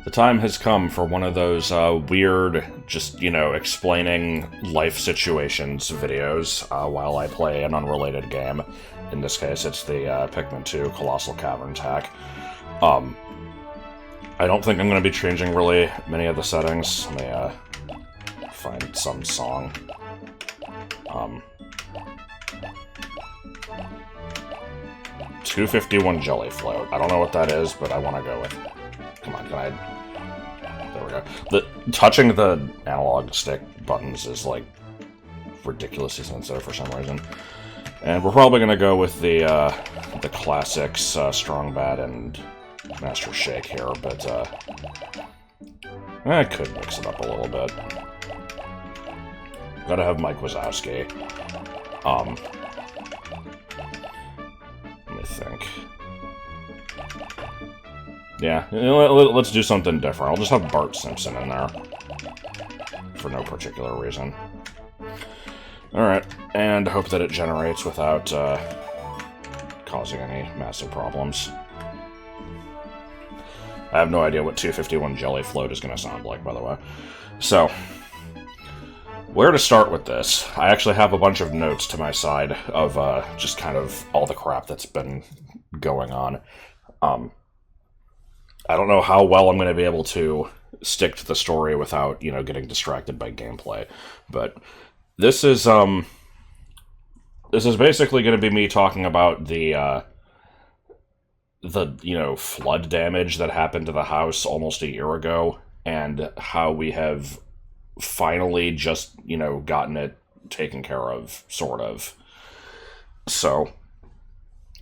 The time has come for one of those weird, just, explaining life situations videos while I play an unrelated game. In this case, it's the Pikmin 2 Colossal Caverns hack. I don't think I'm going to be changing really many of the settings. Let me find some song. 251 Jelly Float. I don't know what that is, but I want to go with it. Come on, can I... There we go. Touching the analog stick buttons is, like, ridiculously sensitive for some reason. And we're probably going to go with the classics, Strong Bad and Master Shake here, but I could mix it up a little bit. Gotta have Mike Wazowski. Let me think. Yeah, let's do something different. I'll just have Bart Simpson in there. For no particular reason. Alright, and hope that it generates without causing any massive problems. I have no idea what 251 Jelly Float is going to sound like, by the way. So, where to start with this? I actually have a bunch of notes to my side of just kind of all the crap that's been going on. I don't know how well I'm going to be able to stick to the story without, getting distracted by gameplay. But this is basically going to be me talking about the flood damage that happened to the house almost a year ago, and how we have finally just, gotten it taken care of, sort of. So,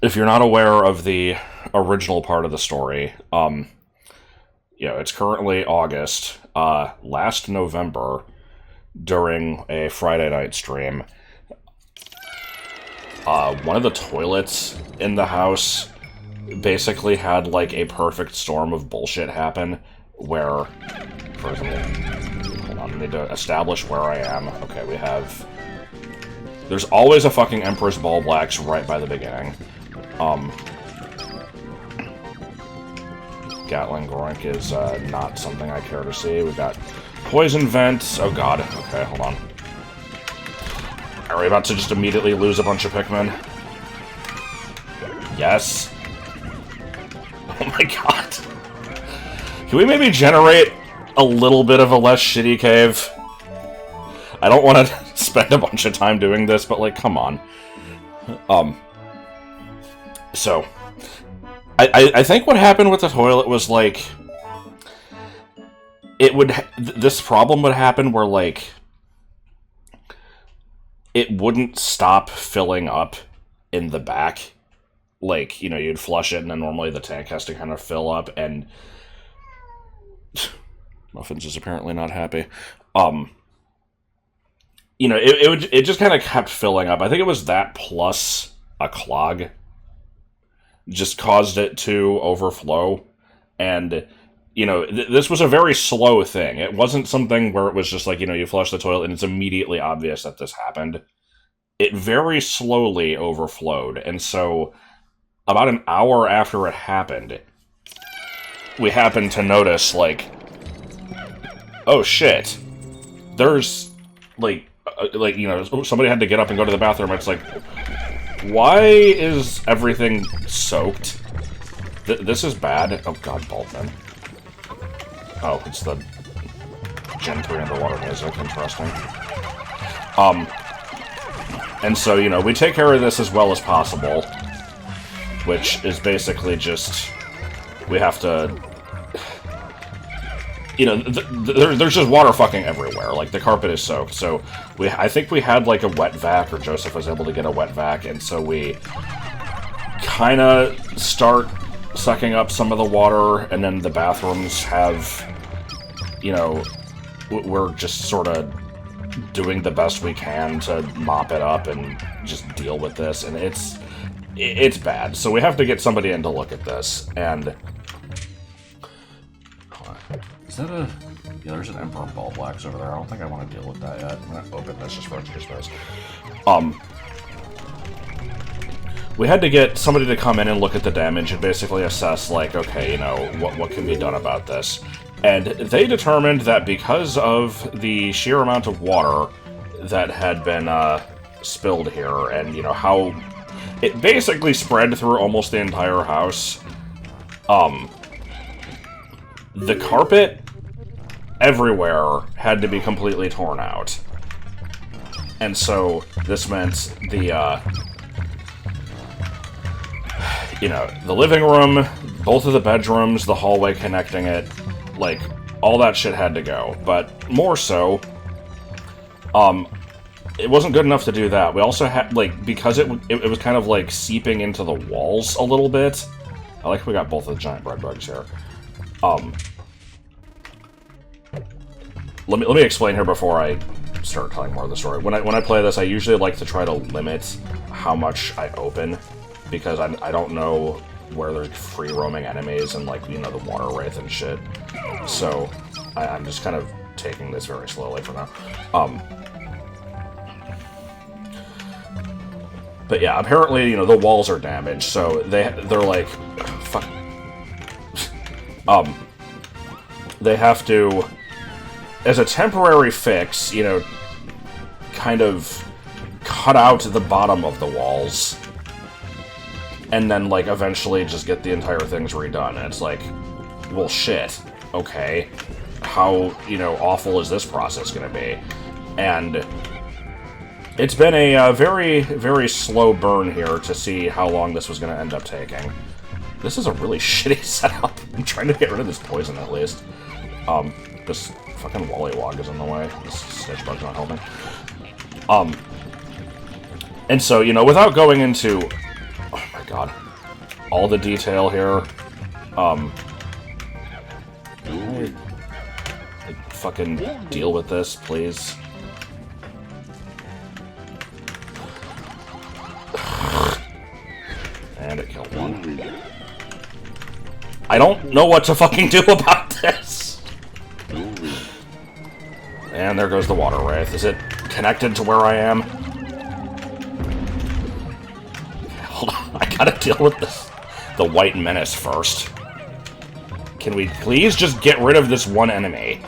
if you're not aware of the original part of the story, it's currently August. Last November, during a Friday night stream, one of the toilets in the house basically had, like, a perfect storm of bullshit happen, where, for example, hold on, I need to establish where I am. Okay, we have... There's always a fucking Empress Ball Blacks right by the beginning. Gatling Groink is not something I care to see. We've got Poison Vent. Oh god, okay, hold on. Are we about to just immediately lose a bunch of Pikmin? Yes. Oh my god. Can we maybe generate a little bit of a less shitty cave? I don't want to spend a bunch of time doing this, but, like, come on. So, I think what happened with the toilet was, like, this problem would happen where, like, it wouldn't stop filling up in the back. Like, you'd flush it, and then normally the tank has to kind of fill up, and... Muffins is apparently not happy. It just kind of kept filling up. I think it was that plus a clog just caused it to overflow. And, this was a very slow thing. It wasn't something where it was just like, you flush the toilet and it's immediately obvious that this happened. It very slowly overflowed. And so, about an hour after it happened, we happened to notice, like, oh shit, there's, somebody had to get up and go to the bathroom. It's like, why is everything soaked? This is bad. Oh god, Boltman. Oh, it's the Gen 3 underwater music. Interesting. And so, we take care of this as well as possible, which is basically just, we have to... there's just water fucking everywhere. Like, the carpet is soaked. So, I think we had, like, a wet vac, or Joseph was able to get a wet vac, and so we kind of start sucking up some of the water, and then the bathrooms have, we're just sort of doing the best we can to mop it up and just deal with this, and it's bad. So we have to get somebody in to look at this, and... Is that a... Yeah, there's an Emperor Ball Blacks over there. I don't think I want to deal with that yet. I'm going to open this just for extra space. we had to get somebody to come in and look at the damage and basically assess, like, okay, you know, what can be done about this. And they determined that because of the sheer amount of water that had been spilled here, and, you know, how it basically spread through almost the entire house, the carpet everywhere had to be completely torn out. And so this meant the, you know, the living room, both of the bedrooms, the hallway connecting it, like, all that shit had to go. But more so, it wasn't good enough to do that. We also had, like, because it was kind of, like, seeping into the walls a little bit. I like we got both of the giant bread bugs here. Let me explain here before I start telling more of the story. When I play this, I usually like to try to limit how much I open, because I don't know where there's free-roaming enemies and, like, you know, the water wraith and shit. So I'm just kind of taking this very slowly for now. But yeah, apparently, you know, the walls are damaged, so they're like, fuck. They have to, as a temporary fix, you know, kind of cut out the bottom of the walls, and then, like, eventually just get the entire things redone. And it's like, well, shit, okay, how, you know, awful is this process gonna be? And it's been a very, very slow burn here to see how long this was gonna end up taking. This is a really shitty setup. I'm trying to get rid of this poison, at least. This fucking Wallywog is in the way. This snitch bug's not helping. And so, you know, without going into, oh my god, all the detail here, like, fucking deal with this, please. And it killed one. I don't know what to fucking do about this. And there goes the water wraith. Is it connected to where I am? Hold on, I gotta deal with this. The white menace first. Can we please just get rid of this one enemy?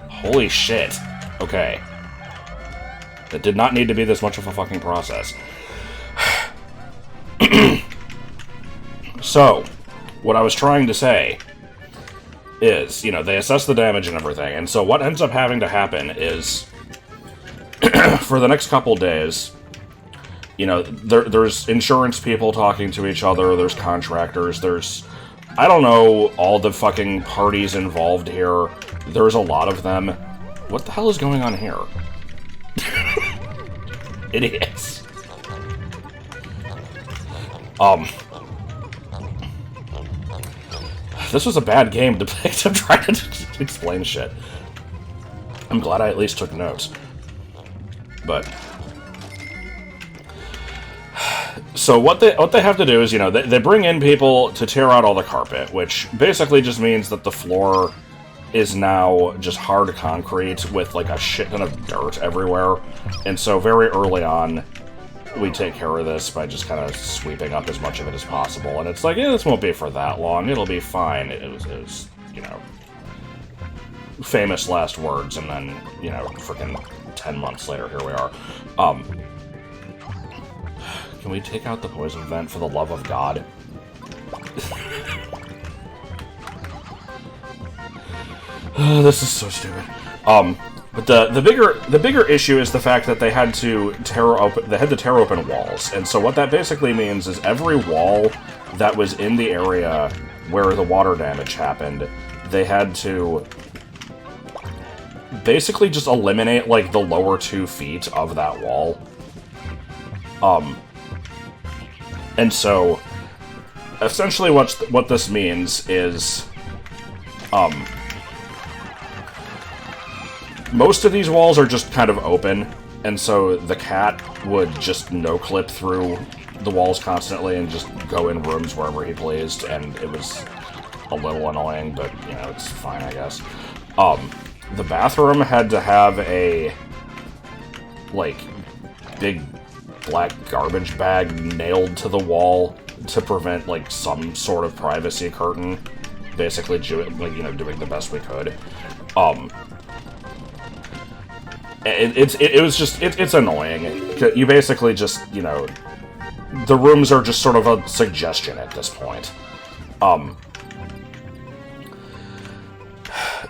Holy shit. Okay. It did not need to be this much of a fucking process. So, what I was trying to say is, you know, they assess the damage and everything, and so what ends up having to happen is, for the next couple days, you know, there's insurance people talking to each other, there's contractors, there's, I don't know, all the fucking parties involved here. There's a lot of them. What the hell is going on here? Idiots. This was a bad game to play. I'm trying to explain shit. I'm glad I at least took notes. But so what they have to do is, you know, they bring in people to tear out all the carpet, which basically just means that the floor is now just hard concrete with, like, a shit ton of dirt everywhere. And so very early on, we take care of this by just kind of sweeping up as much of it as possible. And it's like, yeah, this won't be for that long. It'll be fine. It was, you know, famous last words, and then, you know, freaking 10 months later, here we are. Can we take out the poison vent, for the love of God? This is so stupid. But the bigger issue is the fact that they had to tear open walls. And so what that basically means is every wall that was in the area where the water damage happened, they had to basically just eliminate, like, the lower 2 feet of that wall. And so essentially what this means is, most of these walls are just kind of open, and so the cat would just no-clip through the walls constantly and just go in rooms wherever he pleased, and it was a little annoying, but, you know, it's fine, I guess. The bathroom had to have a, like, big black garbage bag nailed to the wall to prevent, like, some sort of privacy curtain. Basically, like, you know, doing the best we could. It's annoying. You basically just, you know, the rooms are just sort of a suggestion at this point.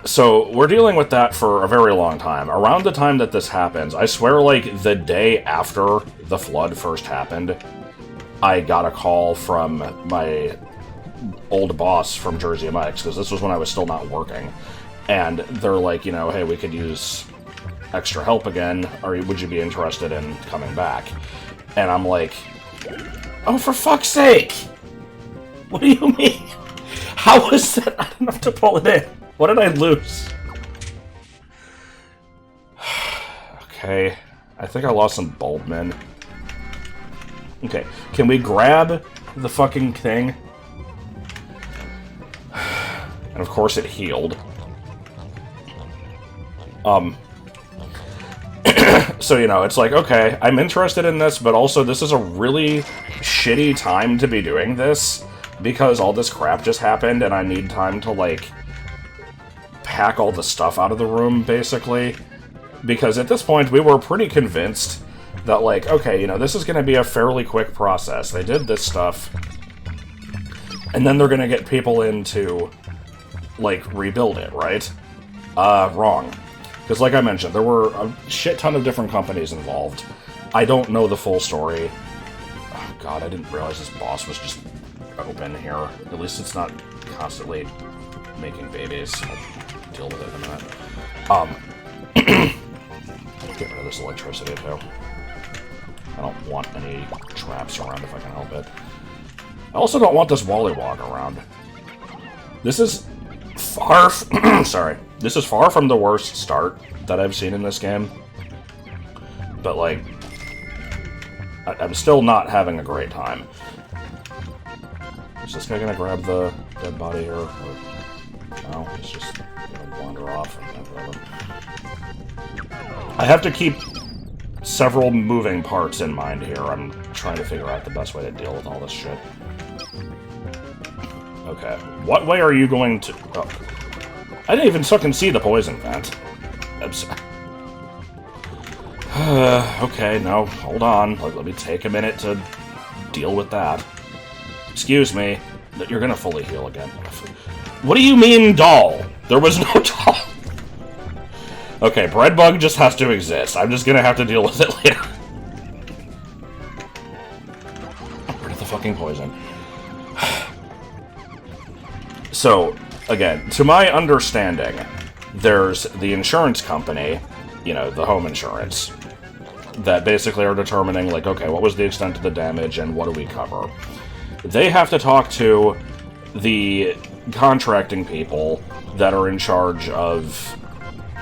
So, we're dealing with that for a very long time. Around the time that this happens, I swear, like, the day after the flood first happened, I got a call from my old boss from Jersey Mike's, because this was when I was still not working. And they're like, you know, hey, we could use extra help again, or would you be interested in coming back? And I'm like, oh, for fuck's sake! What do you mean? How was that? I don't have to pull it in. What did I lose? Okay, I think I lost some bulb men. Okay, can we grab the fucking thing? And of course it healed. So, you know, it's like, okay, I'm interested in this, but also this is a really shitty time to be doing this, because all this crap just happened, and I need time to, like, pack all the stuff out of the room, basically. Because at this point, we were pretty convinced that, like, okay, you know, this is going to be a fairly quick process. They did this stuff, and then they're going to get people in to, like, rebuild it, right? Wrong. Because, like I mentioned, there were a shit ton of different companies involved. I don't know the full story. Oh, God, I didn't realize this boss was just open here. At least it's not constantly making babies. I'll deal with it in a minute. Get rid of this electricity, too. I don't want any traps around if I can help it. I also don't want this Wallywog around. This is far... sorry. This is far from the worst start that I've seen in this game. But, like, I'm still not having a great time. Is this guy gonna grab the dead body here? Or... no, he's just gonna wander off and grab him. I have to keep several moving parts in mind here. I'm trying to figure out the best way to deal with all this shit. Okay, what way are you going to... oh. I didn't even fucking see the poison vent. I'm sorry. Okay, no, hold on. Let me take a minute to deal with that. Excuse me. You're gonna fully heal again. What do you mean, doll? There was no doll. Okay, Breadbug just has to exist. I'm just gonna have to deal with it later. Rid of the fucking poison. So, again, to my understanding, there's the insurance company, you know, the home insurance, that basically are determining, like, okay, what was the extent of the damage and what do we cover? They have to talk to the contracting people that are in charge of,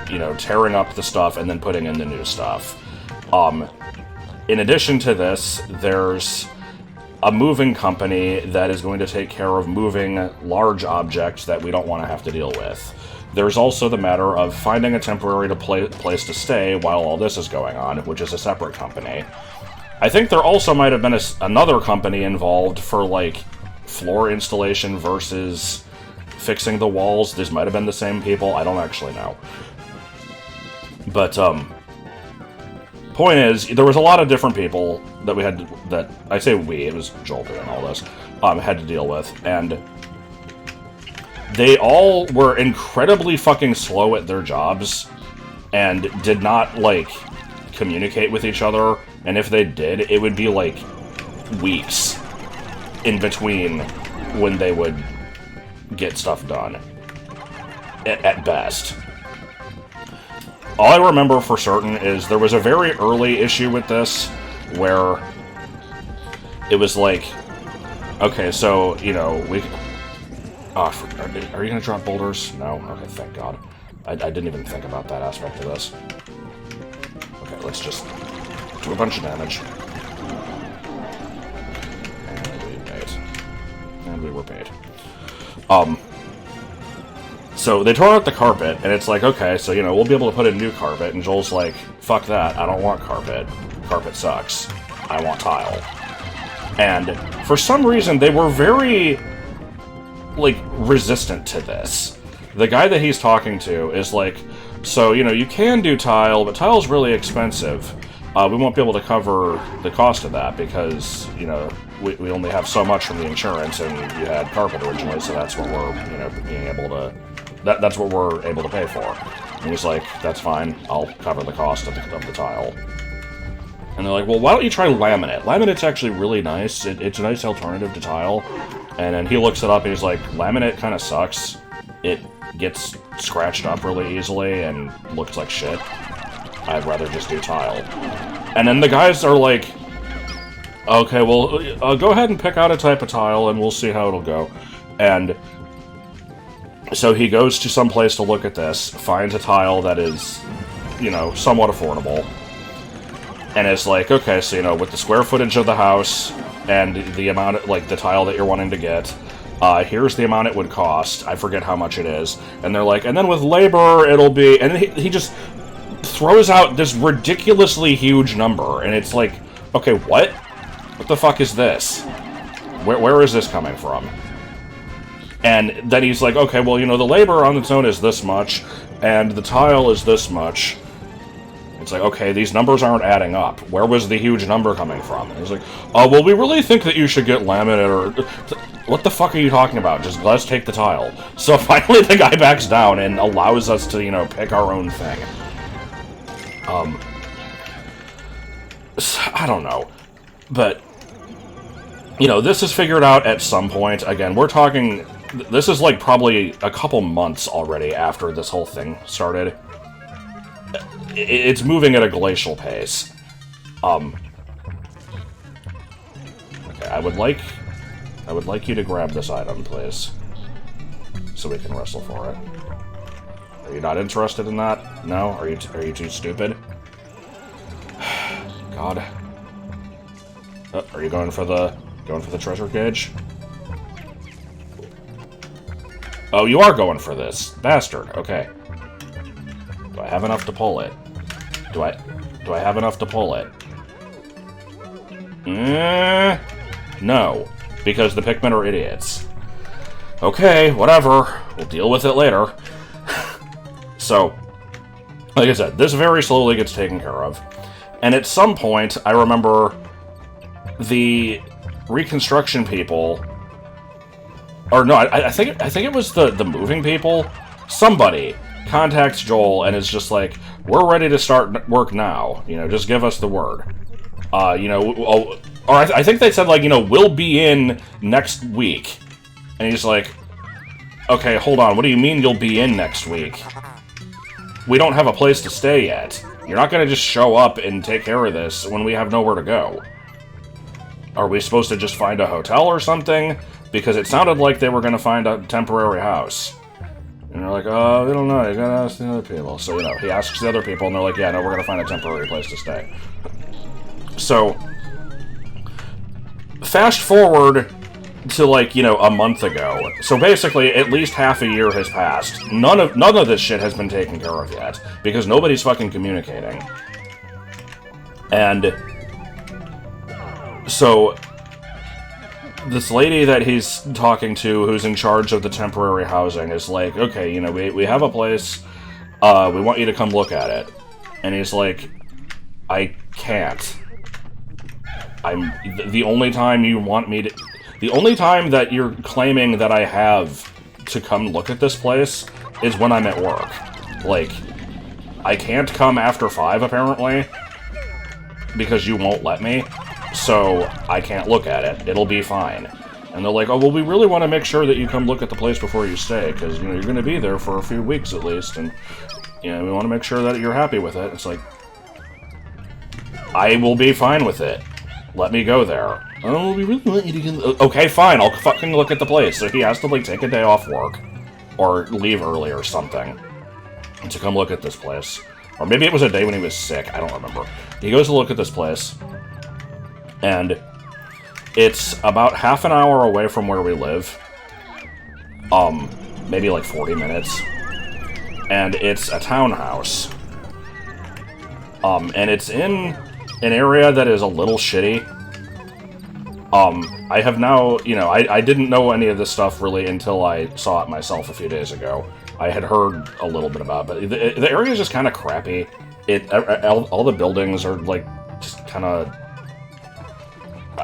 you know, tearing up the stuff and then putting in the new stuff. In addition to this, there's a moving company that is going to take care of moving large objects that we don't want to have to deal with. There's also the matter of finding a temporary place to stay while all this is going on, which is a separate company. I think there also might have been another company involved for, like, floor installation versus fixing the walls. These might have been the same people. I don't actually know. But, point is, there was a lot of different people that we had to, that, I say we, it was Joel doing all this, had to deal with, and they all were incredibly fucking slow at their jobs, and did not, like, communicate with each other, and if they did, it would be, like, weeks in between when they would get stuff done, at best. All I remember for certain is there was a very early issue with this where it was like, okay, so, you know, we... oh, are you gonna drop boulders? No? Okay, thank God. I didn't even think about that aspect of this. Okay, let's just do a bunch of damage. And we paid. And we were paid. So they tore out the carpet, and it's like, okay, so, you know, we'll be able to put in new carpet, and Joel's like, fuck that, I don't want carpet. Carpet sucks. I want tile. And for some reason, they were very, like, resistant to this. The guy that he's talking to is like, so, you know, you can do tile, but tile's really expensive. We won't be able to cover the cost of that because, you know, we only have so much from the insurance, and you had carpet originally, so that's what we're, you know, being able to... That's what we're able to pay for. And he's like, that's fine, I'll cover the cost of the tile. And they're like, well, why don't you try laminate? Laminate's actually really nice. It's a nice alternative to tile. And then he looks it up, and he's like, laminate kind of sucks. It gets scratched up really easily and looks like shit. I'd rather just do tile. And then the guys are like, okay, well, go ahead and pick out a type of tile, and we'll see how it'll go. And so he goes to some place to look at this, finds a tile that is, you know, somewhat affordable. And it's like, okay, so, you know, with the square footage of the house and the amount of, like, the tile that you're wanting to get, here's the amount it would cost. I forget how much it is. And they're like, and then with labor, it'll be... And he just throws out this ridiculously huge number. And it's like, okay, what? What the fuck is this? Where is this coming from? And then he's like, okay, well, you know, the labor on its own is this much, and the tile is this much. It's like, okay, these numbers aren't adding up. Where was the huge number coming from? And he's like, oh, well, we really think that you should get laminate, or... What the fuck are you talking about? Just let's take the tile. So finally the guy backs down and allows us to, you know, pick our own thing. I don't know. But, you know, this is figured out at some point. Again, we're talking... This is, like, probably a couple months already after this whole thing started. It's moving at a glacial pace. Okay, I would like you to grab this item, please. So we can wrestle for it. Are you not interested in that? No? Are you too stupid? God. Oh, are you going for the treasure cage? Oh, you are going for this. Bastard. Okay. Do I have enough to pull it? Do I have enough to pull it? No. Because the Pikmin are idiots. Okay, whatever. We'll deal with it later. So, like I said, this very slowly gets taken care of. And at some point, I remember the reconstruction people... Or no, I think it was the moving people. Somebody contacts Joel and is just like, "We're ready to start work now. You know, just give us the word." You know, or I think they said like, you know, we'll be in next week. And he's like, "Okay, hold on. What do you mean you'll be in next week? We don't have a place to stay yet. You're not gonna just show up and take care of this when we have nowhere to go. Are we supposed to just find a hotel or something?" Because it sounded like they were going to find a temporary house. And they're like, oh, we don't know, you gotta ask the other people. So, you know, he asks the other people, and they're like, yeah, no, we're going to find a temporary place to stay. So, fast forward to, like, you know, a month ago. So basically, at least half a year has passed. None of this shit has been taken care of yet. Because nobody's fucking communicating. And... So... This lady that he's talking to, who's in charge of the temporary housing, is like, okay, you know, we have a place, we want you to come look at it. And he's like, I can't. The only time you want me to... The only time that you're claiming that I have to come look at this place is when I'm at work. Like, I can't come after 5, apparently, because you won't let me. So, I can't look at it. It'll be fine. And they're like, oh, well, we really want to make sure that you come look at the place before you stay, because, you know, you're going to be there for a few weeks at least, and, you know, we want to make sure that you're happy with it. It's like, I will be fine with it. Let me go there. Oh, we really want you to get... Okay, fine, I'll fucking look at the place. So he has to, like, take a day off work, or leave early or something, to come look at this place. Or maybe it was a day when he was sick, I don't remember. He goes to look at this place, and it's about half an hour away from where we live. Maybe like 40 minutes. And it's a townhouse. And it's in an area that is a little shitty. I have now, you know, I didn't know any of this stuff really until I saw it myself a few days ago. I had heard a little bit about it, but the area is just kind of crappy. All the buildings are, like, just kind of...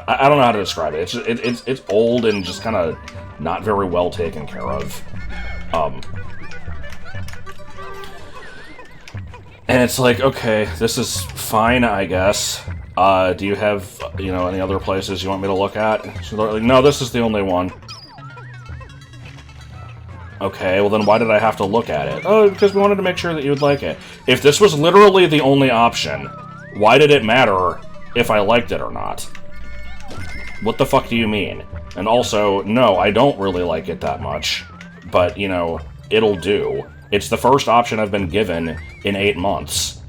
I don't know how to describe it. It's old and just kind of not very well taken care of. And it's like, okay, this is fine, I guess. Do you have, you know, any other places you want me to look at? So they're like, no, this is the only one. Okay, well then why did I have to look at it? Oh, because we wanted to make sure that you would like it. If this was literally the only option, why did it matter if I liked it or not? What the fuck do you mean? And also, no, I don't really like it that much. But, you know, it'll do. It's the first option I've been given in 8 months.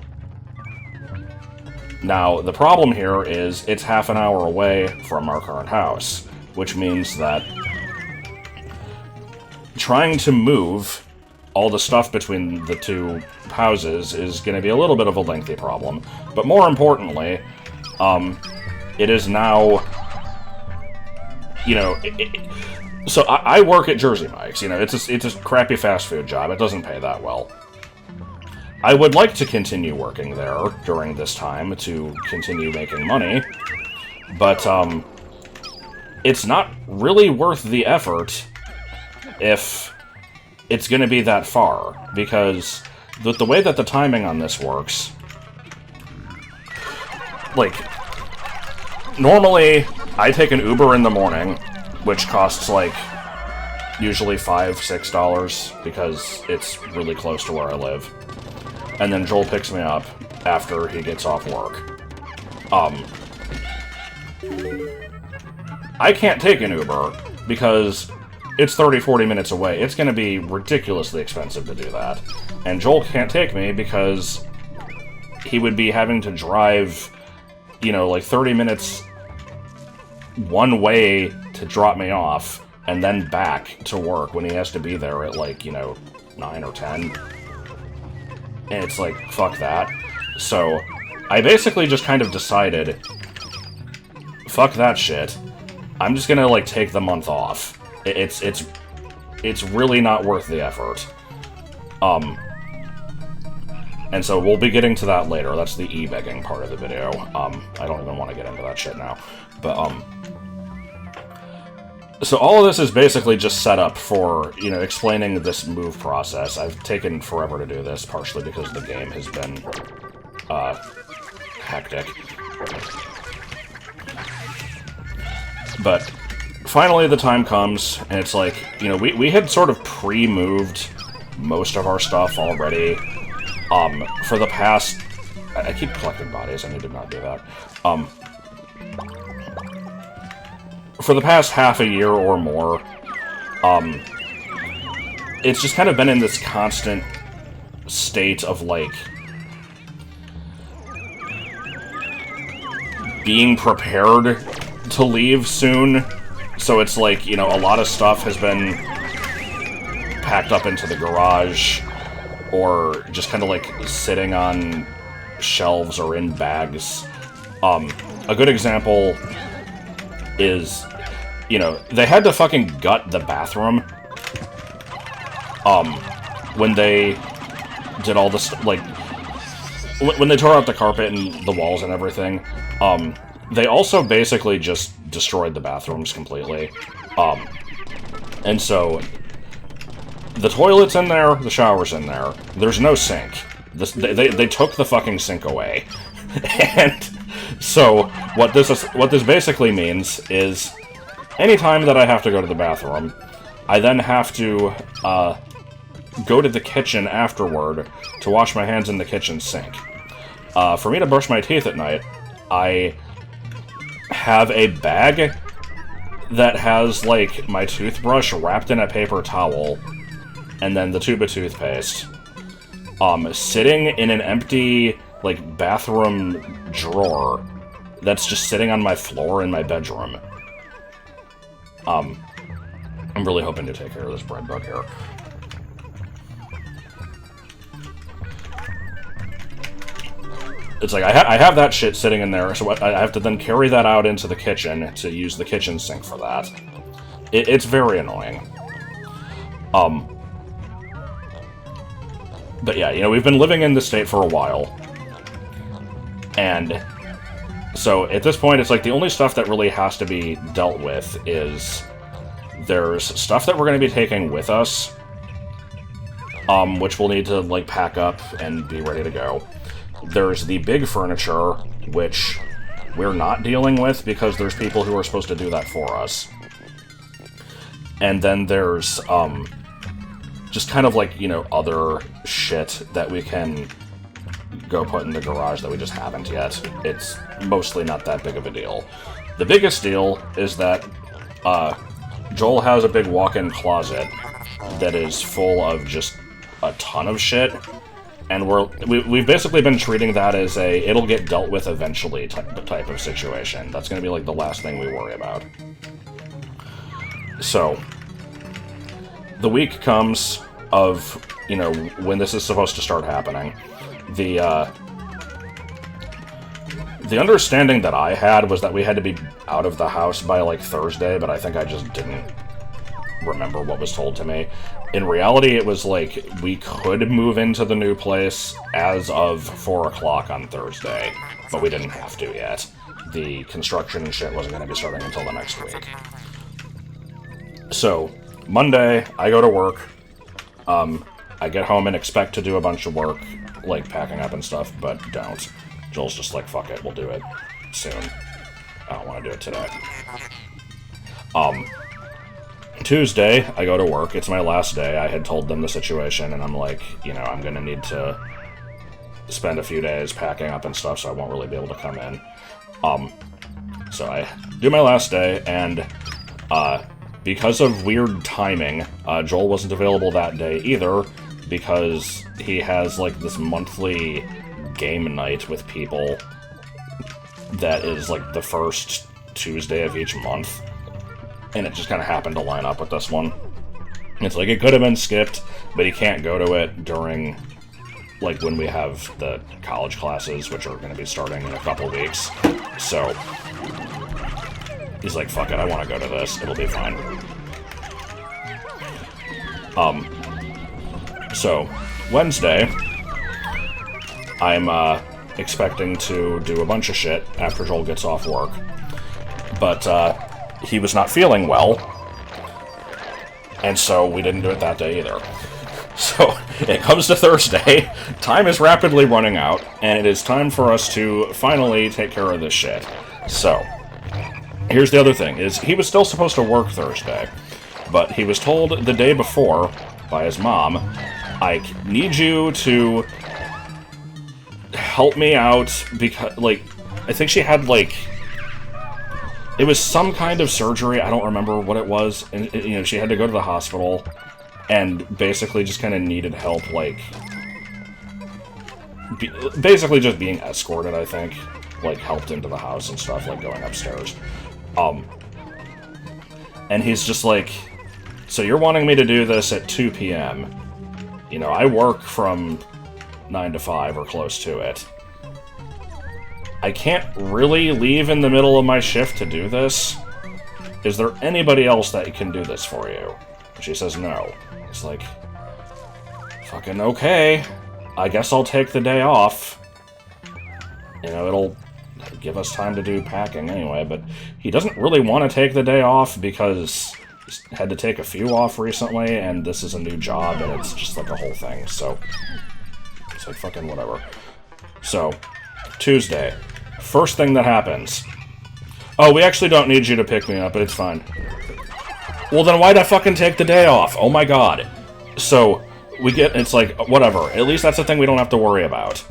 Now, the problem here is it's half an hour away from our current house, which means that trying to move all the stuff between the two houses is going to be a little bit of a lengthy problem. But more importantly, it is now, you know, so I work at Jersey Mike's. You know, it's a crappy fast food job. It doesn't pay that well. I would like to continue working there during this time to continue making money, but it's not really worth the effort if it's going to be that far, because the way that the timing on this works, like, normally I take an Uber in the morning, which costs, like, usually $5, $6, because it's really close to where I live. And then Joel picks me up after he gets off work. I can't take an Uber, because it's 30-40 minutes away. It's going to be ridiculously expensive to do that. And Joel can't take me because he would be having to drive, you know, like 30 minutes one way to drop me off, and then back to work when he has to be there at, like, you know, 9 or 10. And it's like, fuck that. So, I basically just kind of decided, fuck that shit. I'm just gonna, like, take the month off. It's really not worth the effort. And so we'll be getting to that later. That's the e-begging part of the video. I don't even want to get into that shit now. But, so all of this is basically just set up for, you know, explaining this move process. I've taken forever to do this, partially because the game has been, hectic. But finally the time comes, and it's like, you know, we had sort of pre-moved most of our stuff already. For the past... I keep collecting bodies, I need to not do that. For the past half a year or more, it's just kind of been in this constant state of, like, being prepared to leave soon. So it's like, you know, a lot of stuff has been packed up into the garage, or just kind of, like, sitting on shelves or in bags. A good example is, you know, they had to fucking gut the bathroom, when they did all this, like, when they tore out the carpet and the walls and everything. They also basically just destroyed the bathrooms completely. And so the toilet's in there, the shower's in there. There's no sink. They took the fucking sink away. And so what this basically means is, anytime that I have to go to the bathroom, I then have to go to the kitchen afterward to wash my hands in the kitchen sink. For me to brush my teeth at night, I have a bag that has, like, my toothbrush wrapped in a paper towel, and then the tube of toothpaste, sitting in an empty, like, bathroom drawer that's just sitting on my floor in my bedroom. I'm really hoping to take care of this bread bug here. it's like I have that shit sitting in there, so I have to then carry that out into the kitchen to use the kitchen sink for that. It's very annoying. But yeah, you know, we've been living in this state for a while. And so at this point, it's like the only stuff that really has to be dealt with is there's stuff that we're going to be taking with us, which we'll need to, like, pack up and be ready to go. There's the big furniture, which we're not dealing with because there's people who are supposed to do that for us. And then there's, just kind of like, you know, other shit that we can go put in the garage that we just haven't yet. It's mostly not that big of a deal. The biggest deal is that, Joel has a big walk-in closet that is full of just a ton of shit. And we've basically been treating that as a it'll get dealt with eventually type of situation. That's going to be like the last thing we worry about. So, the week comes of, you know, when this is supposed to start happening. The understanding that I had was that we had to be out of the house by, like, Thursday, but I think I just didn't remember what was told to me. In reality, it was like we could move into the new place as of 4 o'clock on Thursday, but we didn't have to yet. The construction and shit wasn't going to be starting until the next week. So, Monday, I go to work. I get home and expect to do a bunch of work, like packing up and stuff, but don't. Joel's just like, fuck it, we'll do it soon. I don't want to do it today. Tuesday, I go to work. It's my last day. I had told them the situation, and I'm like, you know, I'm gonna need to spend a few days packing up and stuff, so I won't really be able to come in. So I do my last day, and, because of weird timing, Joel wasn't available that day either, because he has, like, this monthly game night with people that is, like, the first Tuesday of each month. And it just kind of happened to line up with this one. It's like, it could have been skipped, but he can't go to it during, like, when we have the college classes, which are going to be starting in a couple weeks. So, he's like, fuck it, I want to go to this. It'll be fine. So, Wednesday, I'm, expecting to do a bunch of shit after Joel gets off work. But, he was not feeling well, and so we didn't do it that day either. So, it comes to Thursday, time is rapidly running out, and it is time for us to finally take care of this shit. So, here's the other thing, is he was still supposed to work Thursday, but he was told the day before by his mom, I need you to help me out, because, like, I think she had, like, it was some kind of surgery, I don't remember what it was, and, you know, she had to go to the hospital, and basically just kind of needed help, like, basically just being escorted, I think, like, helped into the house and stuff, like, going upstairs. And he's just like, so you're wanting me to do this at 2 p.m., you know, I work from 9 to 5, or close to it. I can't really leave in the middle of my shift to do this. Is there anybody else that can do this for you? She says no. It's like, fucking okay. I guess I'll take the day off. You know, it'll give us time to do packing anyway, but he doesn't really want to take the day off because he's had to take a few off recently, and this is a new job, and it's just like a whole thing, so it's like fucking whatever. So, Tuesday. First thing that happens. Oh, we actually don't need you to pick me up, but it's fine. Well, then why'd I fucking take the day off? Oh my god. So, we get, it's like, whatever. At least that's the thing we don't have to worry about.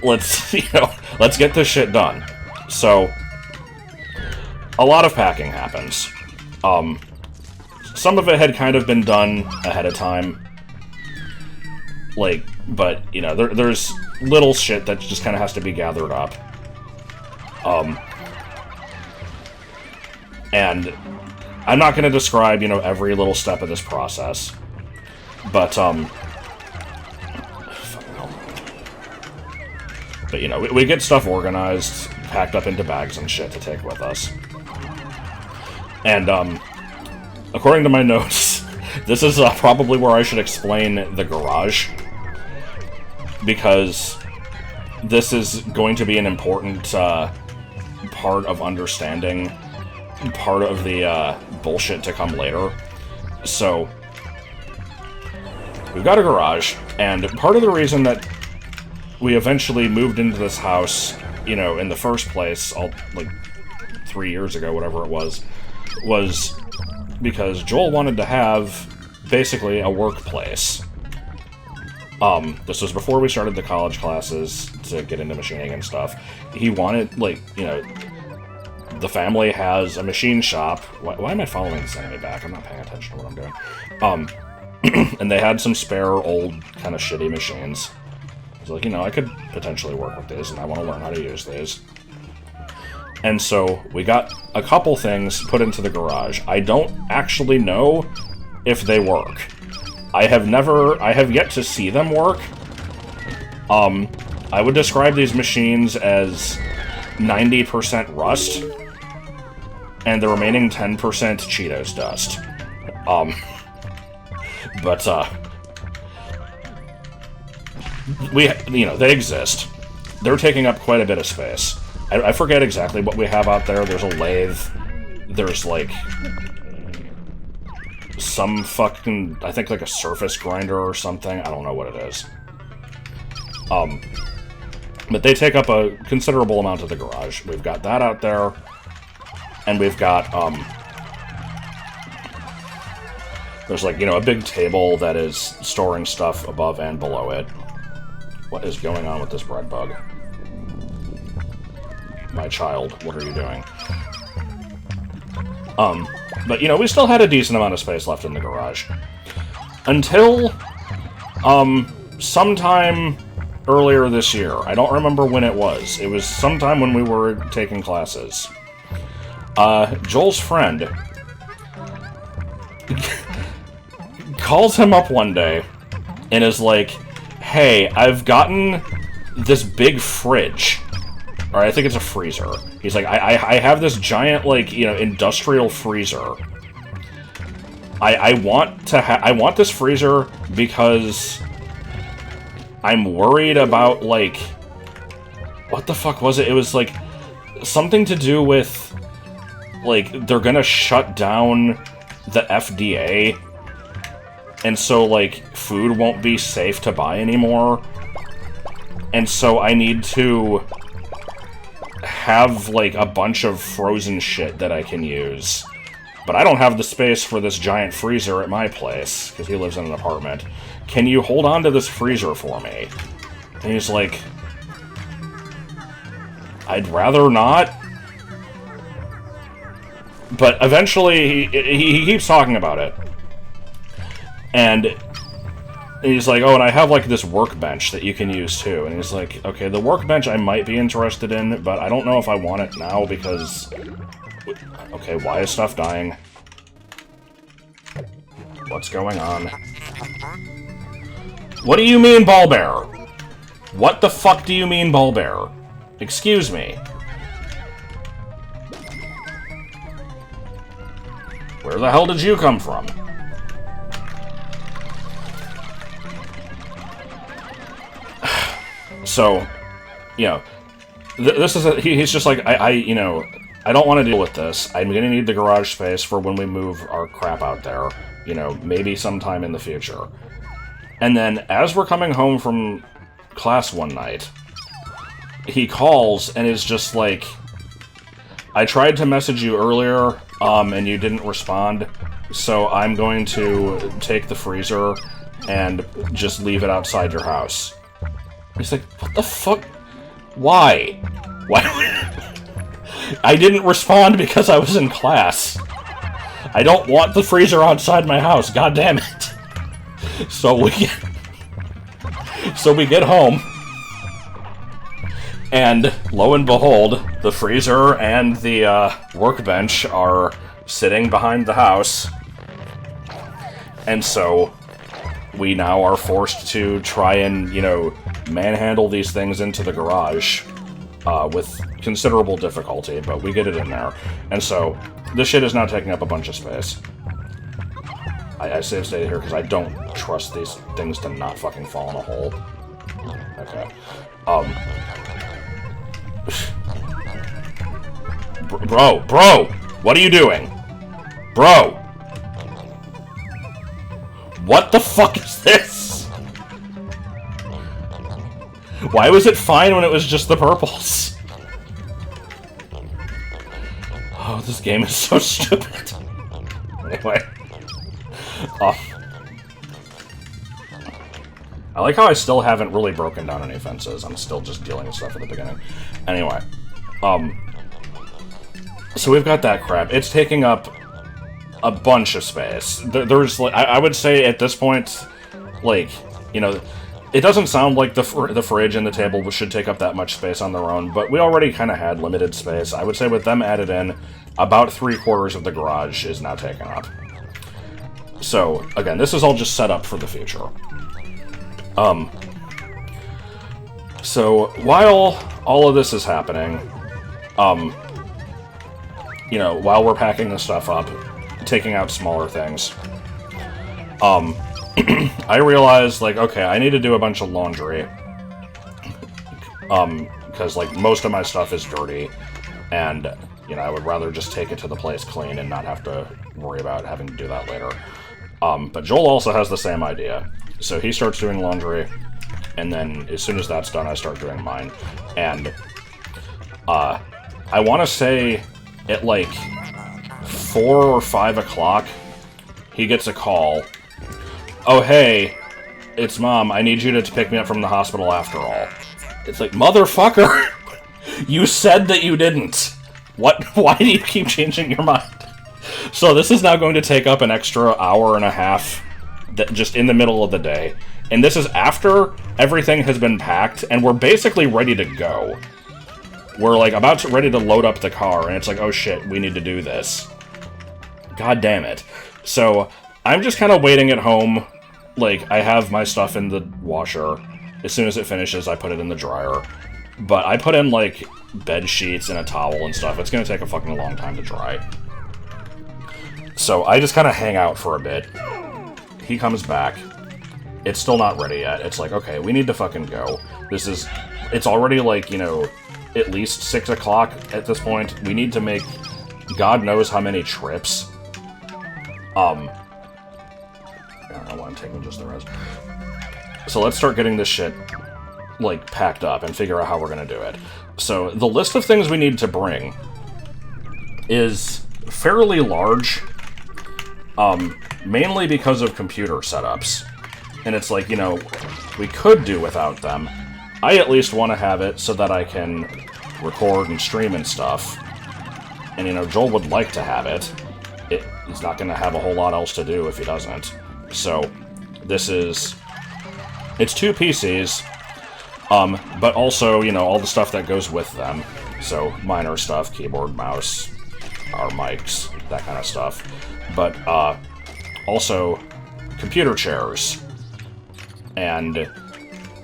Let's, you know, let's get this shit done. So, a lot of packing happens. Some of it had kind of been done ahead of time. Like, but, you know, there's little shit that just kind of has to be gathered up. And I'm not going to describe, you know, every little step of this process, but, But, we get stuff organized, packed up into bags and shit to take with us. And, according to my notes, this is probably where I should explain the garage. Because this is going to be an important, part of understanding part of the, bullshit to come later. So, we've got a garage, and part of the reason that we eventually moved into this house, in the first place, 3 years ago, whatever it was because Joel wanted to have, basically, a workplace. This was before we started the college classes to get into machining and stuff. He wanted, the family has a machine shop. Why am I following this enemy back? I'm not paying attention to what I'm doing. And they had some spare, old, kind of shitty machines. I was like, I could potentially work with these, and I want to learn how to use these. And so, we got a couple things put into the garage. I don't actually know if they work. I have yet to see them work. I would describe these machines as 90% rust, and the remaining 10% Cheetos dust. They exist. They're taking up quite a bit of space. I forget exactly what we have out there. There's a lathe. There's, some fucking, I think, a surface grinder or something. I don't know what it is. But they take up a considerable amount of the garage. We've got that out there. And we've got, there's, a big table that is storing stuff above and below it. What is going on with this bread bug? My child, what are you doing? But, we still had a decent amount of space left in the garage. Until, sometime earlier this year. I don't remember when it was. It was sometime when we were taking classes. Joel's friend calls him up one day and is like, hey, I've gotten this big fridge. Or I think it's a freezer. He's like, I have this giant, industrial freezer. I want this freezer because I'm worried about, what the fuck was it? It was, something to do with, they're gonna shut down the FDA, and so, food won't be safe to buy anymore. And so I need to have, a bunch of frozen shit that I can use. But I don't have the space for this giant freezer at my place, because he lives in an apartment. Can you hold on to this freezer for me? And he's like, I'd rather not. But eventually, he keeps talking about it. And he's like, oh, and I have, this workbench that you can use, too. And he's like, okay, the workbench I might be interested in, but I don't know if I want it now, because... Okay, why is stuff dying? What's going on? What do you mean, ball bear? What the fuck do you mean, ball bear? Excuse me. Where the hell did you come from? So, this is he's just like, I don't want to deal with this. I'm gonna need the garage space for when we move our crap out there. Maybe sometime in the future. And then, as we're coming home from class one night, he calls and is just like, I tried to message you earlier, and you didn't respond, so I'm going to take the freezer and just leave it outside your house. He's like, what the fuck? Why? Why? I didn't respond because I was in class. I don't want the freezer outside my house, god damn it. So we get home, and lo and behold, the freezer and the workbench are sitting behind the house. And so we now are forced to try and, you know, manhandle these things into the garage with considerable difficulty, but we get it in there. And so, this shit is now taking up a bunch of space. I saved state here because I don't trust these things to not fucking fall in a hole. Okay. Bro! What are you doing? Bro! What the fuck is this? Why was it fine when it was just the purples? Oh, this game is so stupid. Anyway. I like how I still haven't really broken down any fences. I'm still just dealing with stuff at the beginning. Anyway. So we've got that crap. It's taking up a bunch of space. There's, like, I would say at this point, like, you know, it doesn't sound like the fridge and the table should take up that much space on their own, but we already kind of had limited space. I would say with them added in, about 3/4 of the garage is now taken up. So, again, this is all just set up for the future. So, while all of this is happening, you know, while we're packing this stuff up, taking out smaller things, I realized, like, okay, I need to do a bunch of laundry. Because, like, most of my stuff is dirty, and, you know, I would rather just take it to the place clean and not have to worry about having to do that later. But Joel also has the same idea. So he starts doing laundry, and then as soon as that's done, I start doing mine. And, I want to say at, like, 4 or 5 o'clock, he gets a call. Oh, hey, it's Mom. I need you to pick me up from the hospital after all. It's like, motherfucker! You said that you didn't. What? Why do you keep changing your mind? So this is now going to take up an extra hour and a half just in the middle of the day. And this is after everything has been packed, and we're basically ready to go. We're, like, ready to load up the car, and it's like, oh shit, we need to do this. God damn it. So, I'm just kind of waiting at home. Like, I have my stuff in the washer. As soon as it finishes, I put it in the dryer. But I put in, like, bed sheets and a towel and stuff. It's gonna take a fucking long time to dry. So, I just kind of hang out for a bit. He comes back. It's still not ready yet. It's like, okay, we need to fucking go. It's already, like, you know, at least 6 o'clock at this point. We need to make God knows how many trips. I don't know why I'm taking just the rest. So let's start getting this shit, like, packed up and figure out how we're gonna do it. So, the list of things we need to bring is fairly large, mainly because of computer setups. And it's like, you know, we could do without them. I at least want to have it so that I can record and stream and stuff. And, you know, Joel would like to have it. He's not going to have a whole lot else to do if he doesn't. So, it's 2 PCs, but also, you know, all the stuff that goes with them. So, minor stuff, keyboard, mouse, our mics, that kind of stuff. But, also, computer chairs, and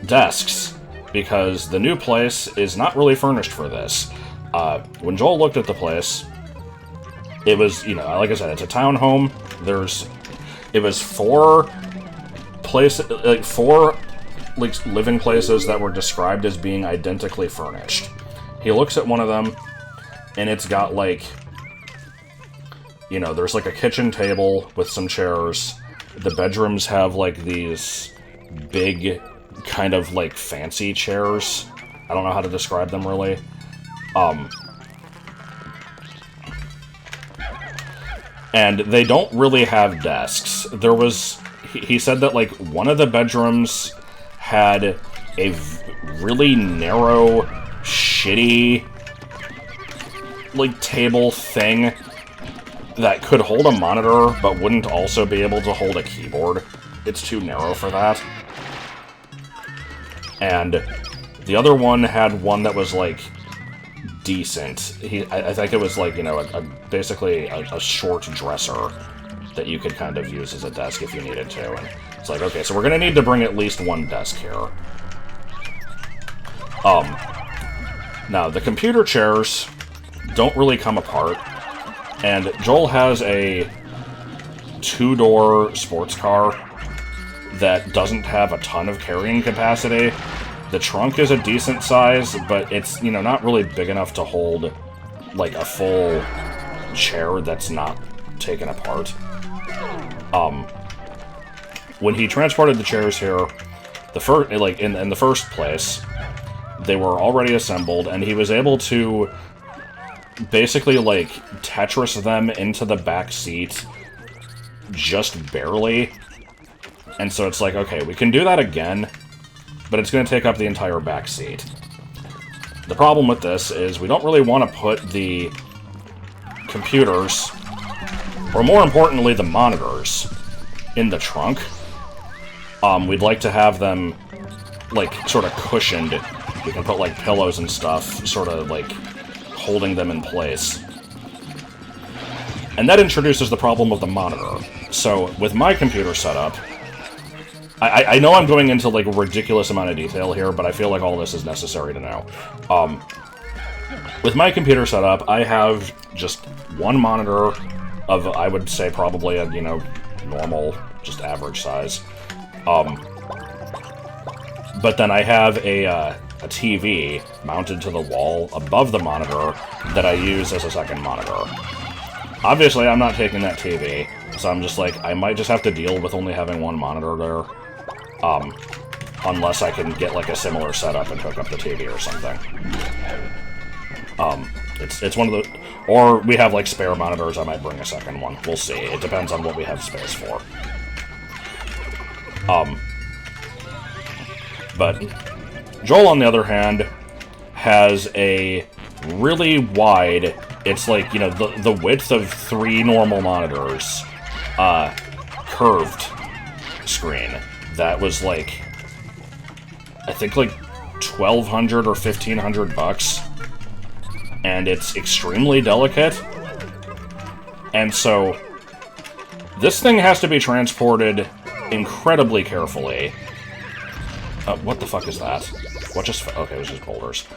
desks, because the new place is not really furnished for this. When Joel looked at the place, it was, you know, like I said, it's a townhome. It was 4 living places that were described as being identically furnished. He looks at one of them, and it's got, like, you know, there's, like, a kitchen table with some chairs. The bedrooms have, like, these big, kind of, like, fancy chairs. I don't know how to describe them, really. And they don't really have desks. He said that, like, one of the bedrooms had a really narrow, shitty, like, table thing that could hold a monitor, but wouldn't also be able to hold a keyboard. It's too narrow for that. And the other one had one that was, like, decent. I think it was, like, you know, basically a short dresser that you could kind of use as a desk if you needed to. And It's like, okay, so we're gonna need to bring at least one desk here. Now, the computer chairs don't really come apart, and Joel has a two-door sports car that doesn't have a ton of carrying capacity. The trunk is a decent size, but it's, you know, not really big enough to hold, like, a full chair that's not taken apart. When he transported the chairs here, in the first place, they were already assembled, and he was able to basically, like, Tetris them into the back seat just barely. And so it's like, okay, we can do that again, but it's going to take up the entire back seat. The problem with this is we don't really want to put the computers, or more importantly, the monitors, in the trunk. We'd like to have them, like, sort of cushioned. We can put, like, pillows and stuff, sort of, like, holding them in place. And that introduces the problem of the monitor. So, with my computer setup, I know I'm going into, like, a ridiculous amount of detail here, but I feel like all this is necessary to know. With my computer setup, I have just one monitor of, I would say, probably a, you know, normal, just average size. But then I have a TV mounted to the wall above the monitor that I use as a second monitor. Obviously, I'm not taking that TV, so I'm just like, I might just have to deal with only having one monitor there. Unless I can get, like, a similar setup and hook up the TV or something. It's one of the... Or we have, like, spare monitors, I might bring a second one. We'll see. It depends on what we have space for. But Joel, on the other hand, has a really wide... It's like, you know, the width of 3 normal monitors, curved screen. That was, like, I think, like, $1,200 or $1,500, and it's extremely delicate. And so, this thing has to be transported incredibly carefully. What the fuck is that? What just... Okay, it was just boulders.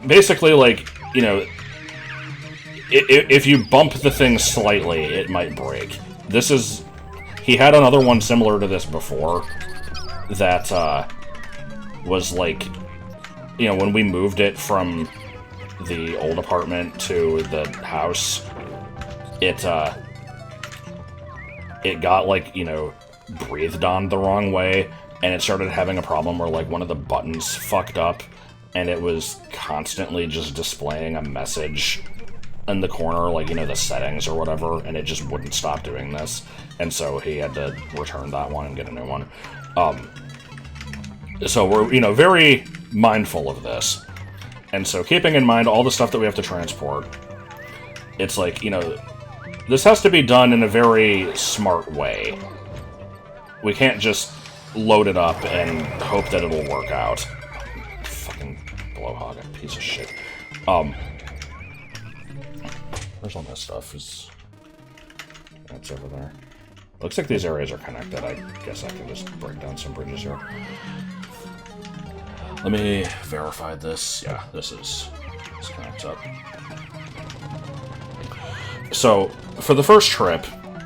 Basically, like, you know, if you bump the thing slightly, it might break. This is... He had another one similar to this before that, was like... You know, when we moved it from the old apartment to the house, it got, like, you know, breathed on the wrong way, and it started having a problem where, like, one of the buttons fucked up, and it was constantly just displaying a message in the corner, like, you know, the settings or whatever, and it just wouldn't stop doing this, and so he had to return that one and get a new one. So we're, you know, very mindful of this. And so keeping in mind all the stuff that we have to transport, it's like, you know, this has to be done in a very smart way. We can't just load it up and hope that it'll work out. Fucking blowhog, a piece of shit. Where's all that stuff? That's over there. Looks like these areas are connected. I guess I can just break down some bridges here. Let me verify this. Yeah, this connects up. So, for the first trip,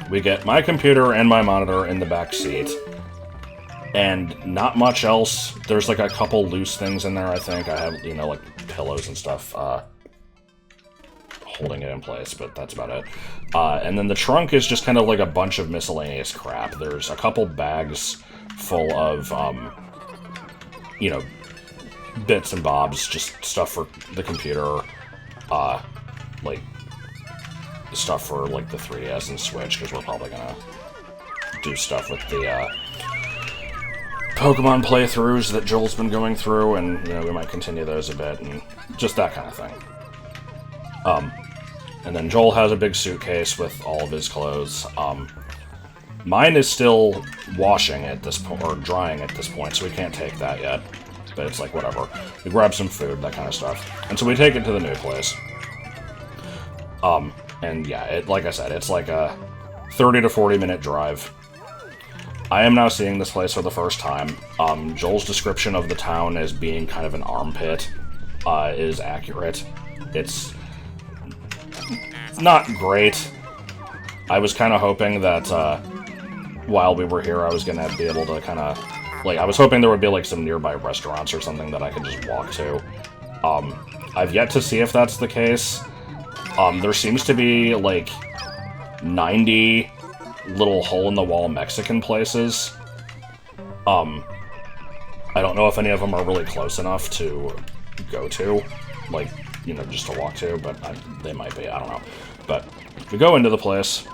we get my computer and my monitor in the back seat. And not much else. There's, like, a couple loose things in there, I think. I have, you know, like, pillows and stuff holding it in place, but that's about it. And then the trunk is just kind of like a bunch of miscellaneous crap. There's a couple bags full of, you know, bits and bobs, just stuff for the computer, like, stuff for, like, the 3DS and Switch, because we're probably gonna do stuff with the, Pokemon playthroughs that Joel's been going through, and, you know, we might continue those a bit, and just that kind of thing. And then Joel has a big suitcase with all of his clothes. Mine is still washing at this point, or drying at this point, so we can't take that yet. But it's like, whatever. We grab some food, that kind of stuff. And so we take it to the new place. And yeah, like I said, it's like a 30 to 40 minute drive. I am now seeing this place for the first time. Joel's description of the town as being kind of an armpit is accurate. It's not great. I was kind of hoping that while we were here, I was going to be able to kind of... Like, I was hoping there would be, like, some nearby restaurants or something that I could just walk to. I've yet to see if that's the case. There seems to be, like, 90 little hole-in-the-wall Mexican places. I don't know if any of them are really close enough to go to. Like, you know, just to walk to, but they might be, I don't know. But we go into the place,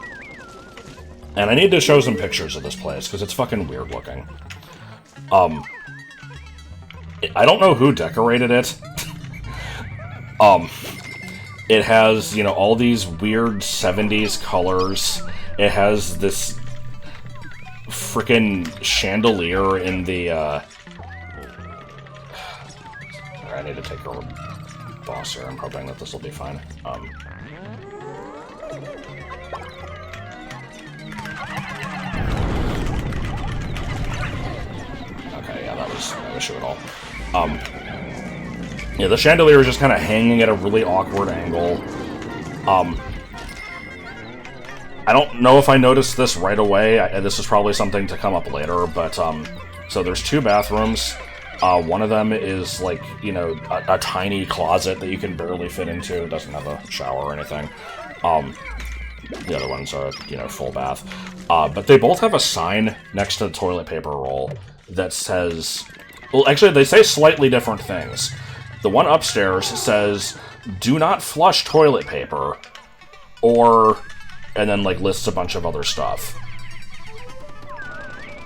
and I need to show some pictures of this place, because it's fucking weird looking. I don't know who decorated it. It has, you know, all these weird 70s colors. It has this frickin' chandelier in the, Sorry, I need to take her boss here. I'm hoping that this will be fine. Okay, yeah, that was no issue at all. Yeah, the chandelier is just kind of hanging at a really awkward angle. I don't know if I noticed this right away. This is probably something to come up later, but, so there's 2 bathrooms. One of them is, like, you know, a tiny closet that you can barely fit into. It doesn't have a shower or anything. The other one's a, you know, full bath. But they both have a sign next to the toilet paper roll that says... Well, actually, they say slightly different things. The one upstairs says, "Do not flush toilet paper," or... and then, like, lists a bunch of other stuff.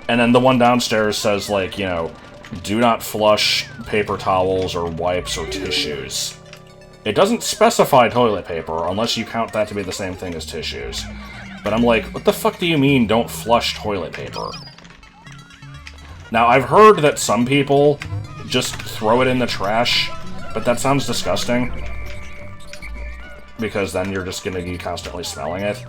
And then the one downstairs says, like, you know, "Do not flush paper towels or wipes or tissues." It doesn't specify toilet paper, unless you count that to be the same thing as tissues. But I'm like, what the fuck do you mean, don't flush toilet paper? Now, I've heard that some people just throw it in the trash, but that sounds disgusting. Because then you're just gonna be constantly smelling it.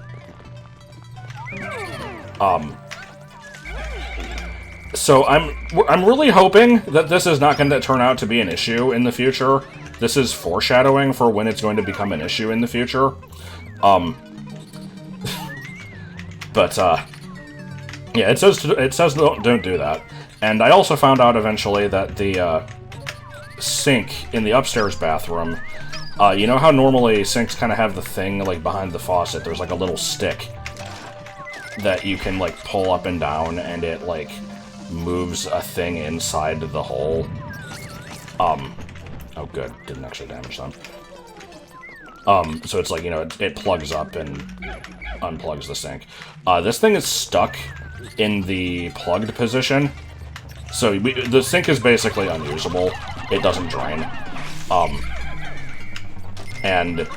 So I'm really hoping that this is not going to turn out to be an issue in the future. This is foreshadowing for when it's going to become an issue in the future. But yeah, it says don't do that. And I also found out eventually that the sink in the upstairs bathroom, you know how normally sinks kind of have the thing like behind the faucet. There's like a little stick that you can like pull up and down, and it like moves a thing inside the hole. Oh good, didn't actually damage them. So it's like, you know, it plugs up and unplugs the sink. This thing is stuck in the plugged position, so the sink is basically unusable. It doesn't drain. And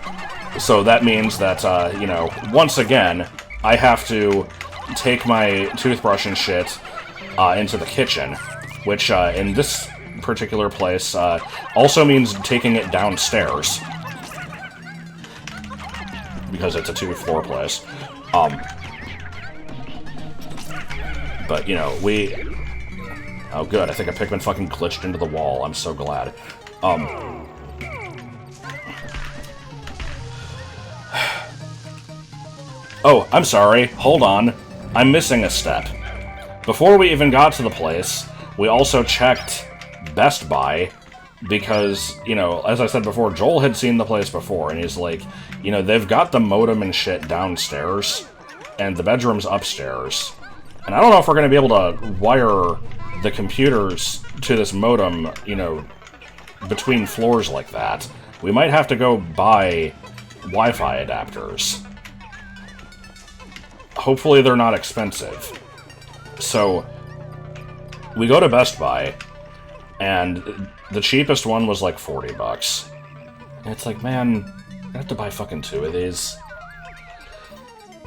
so that means that, you know, once again, I have to take my toothbrush and shit into the kitchen, which in this particular place also means taking it downstairs, because it's a 2-floor place. But, you know, oh good, I think a Pikmin fucking glitched into the wall. I'm so glad. Oh, I'm sorry. Hold on. I'm missing a step. Before we even got to the place, we also checked Best Buy, because, you know, as I said before, Joel had seen the place before, and he's like, you know, they've got the modem and shit downstairs, and the bedroom's upstairs. And I don't know if we're going to be able to wire the computers to this modem, you know, between floors like that. We might have to go buy Wi-Fi adapters. Hopefully they're not expensive. So, we go to Best Buy, and the cheapest one was like $40. And it's like, man, I have to buy fucking 2 of these.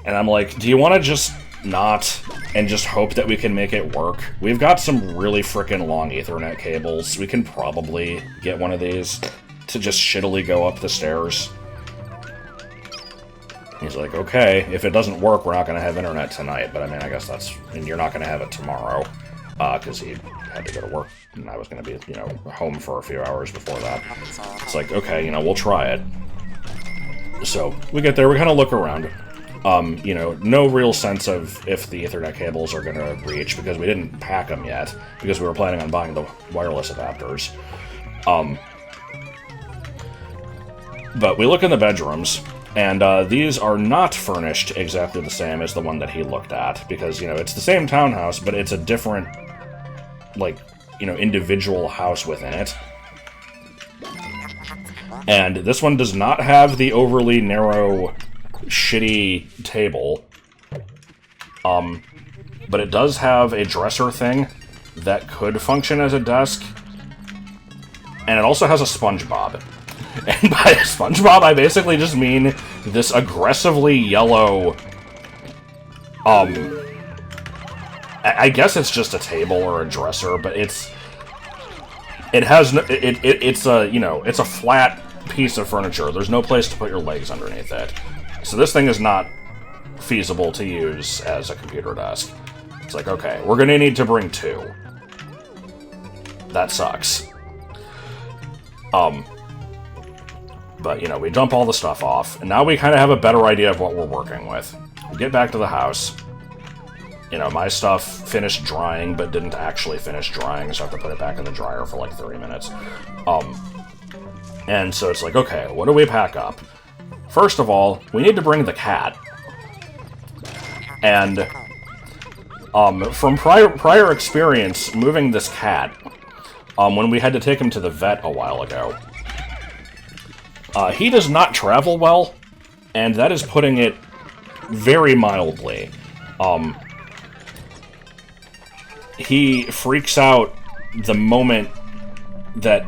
And I'm like, do you want to just not, and just hope that we can make it work? We've got some really frickin' long Ethernet cables. We can probably get one of these to just shittily go up the stairs. He's like, okay, if it doesn't work, we're not going to have internet tonight. But I mean, I guess and you're not going to have it tomorrow, because he had to go to work, and I was going to be, home for a few hours before that. It's like, okay, we'll try it. So we get there, we kind of look around. No real sense of if the Ethernet cables are going to reach, because we didn't pack them yet, because we were planning on buying the wireless adapters. But we look in the bedrooms, and these are not furnished exactly the same as the one that he looked at, because, it's the same townhouse, but it's a different, individual house within it. And this one does not have the overly narrow, shitty table. But it does have a dresser thing that could function as a desk. And it also has a SpongeBob. And by SpongeBob, I basically just mean this aggressively yellow, I guess it's just a table or a dresser, but it's a flat piece of furniture. There's no place to put your legs underneath it. So this thing is not feasible to use as a computer desk. It's like, okay, we're gonna need to bring 2. That sucks. But, we dump all the stuff off, and now we kind of have a better idea of what we're working with. We get back to the house. My stuff finished drying, but didn't actually finish drying, so I have to put it back in the dryer for like 3 minutes. And so it's like, okay, what do we pack up? First of all, we need to bring the cat. And, from prior experience moving this cat, when we had to take him to the vet a while ago, he does not travel well, and that is putting it very mildly. He freaks out the moment that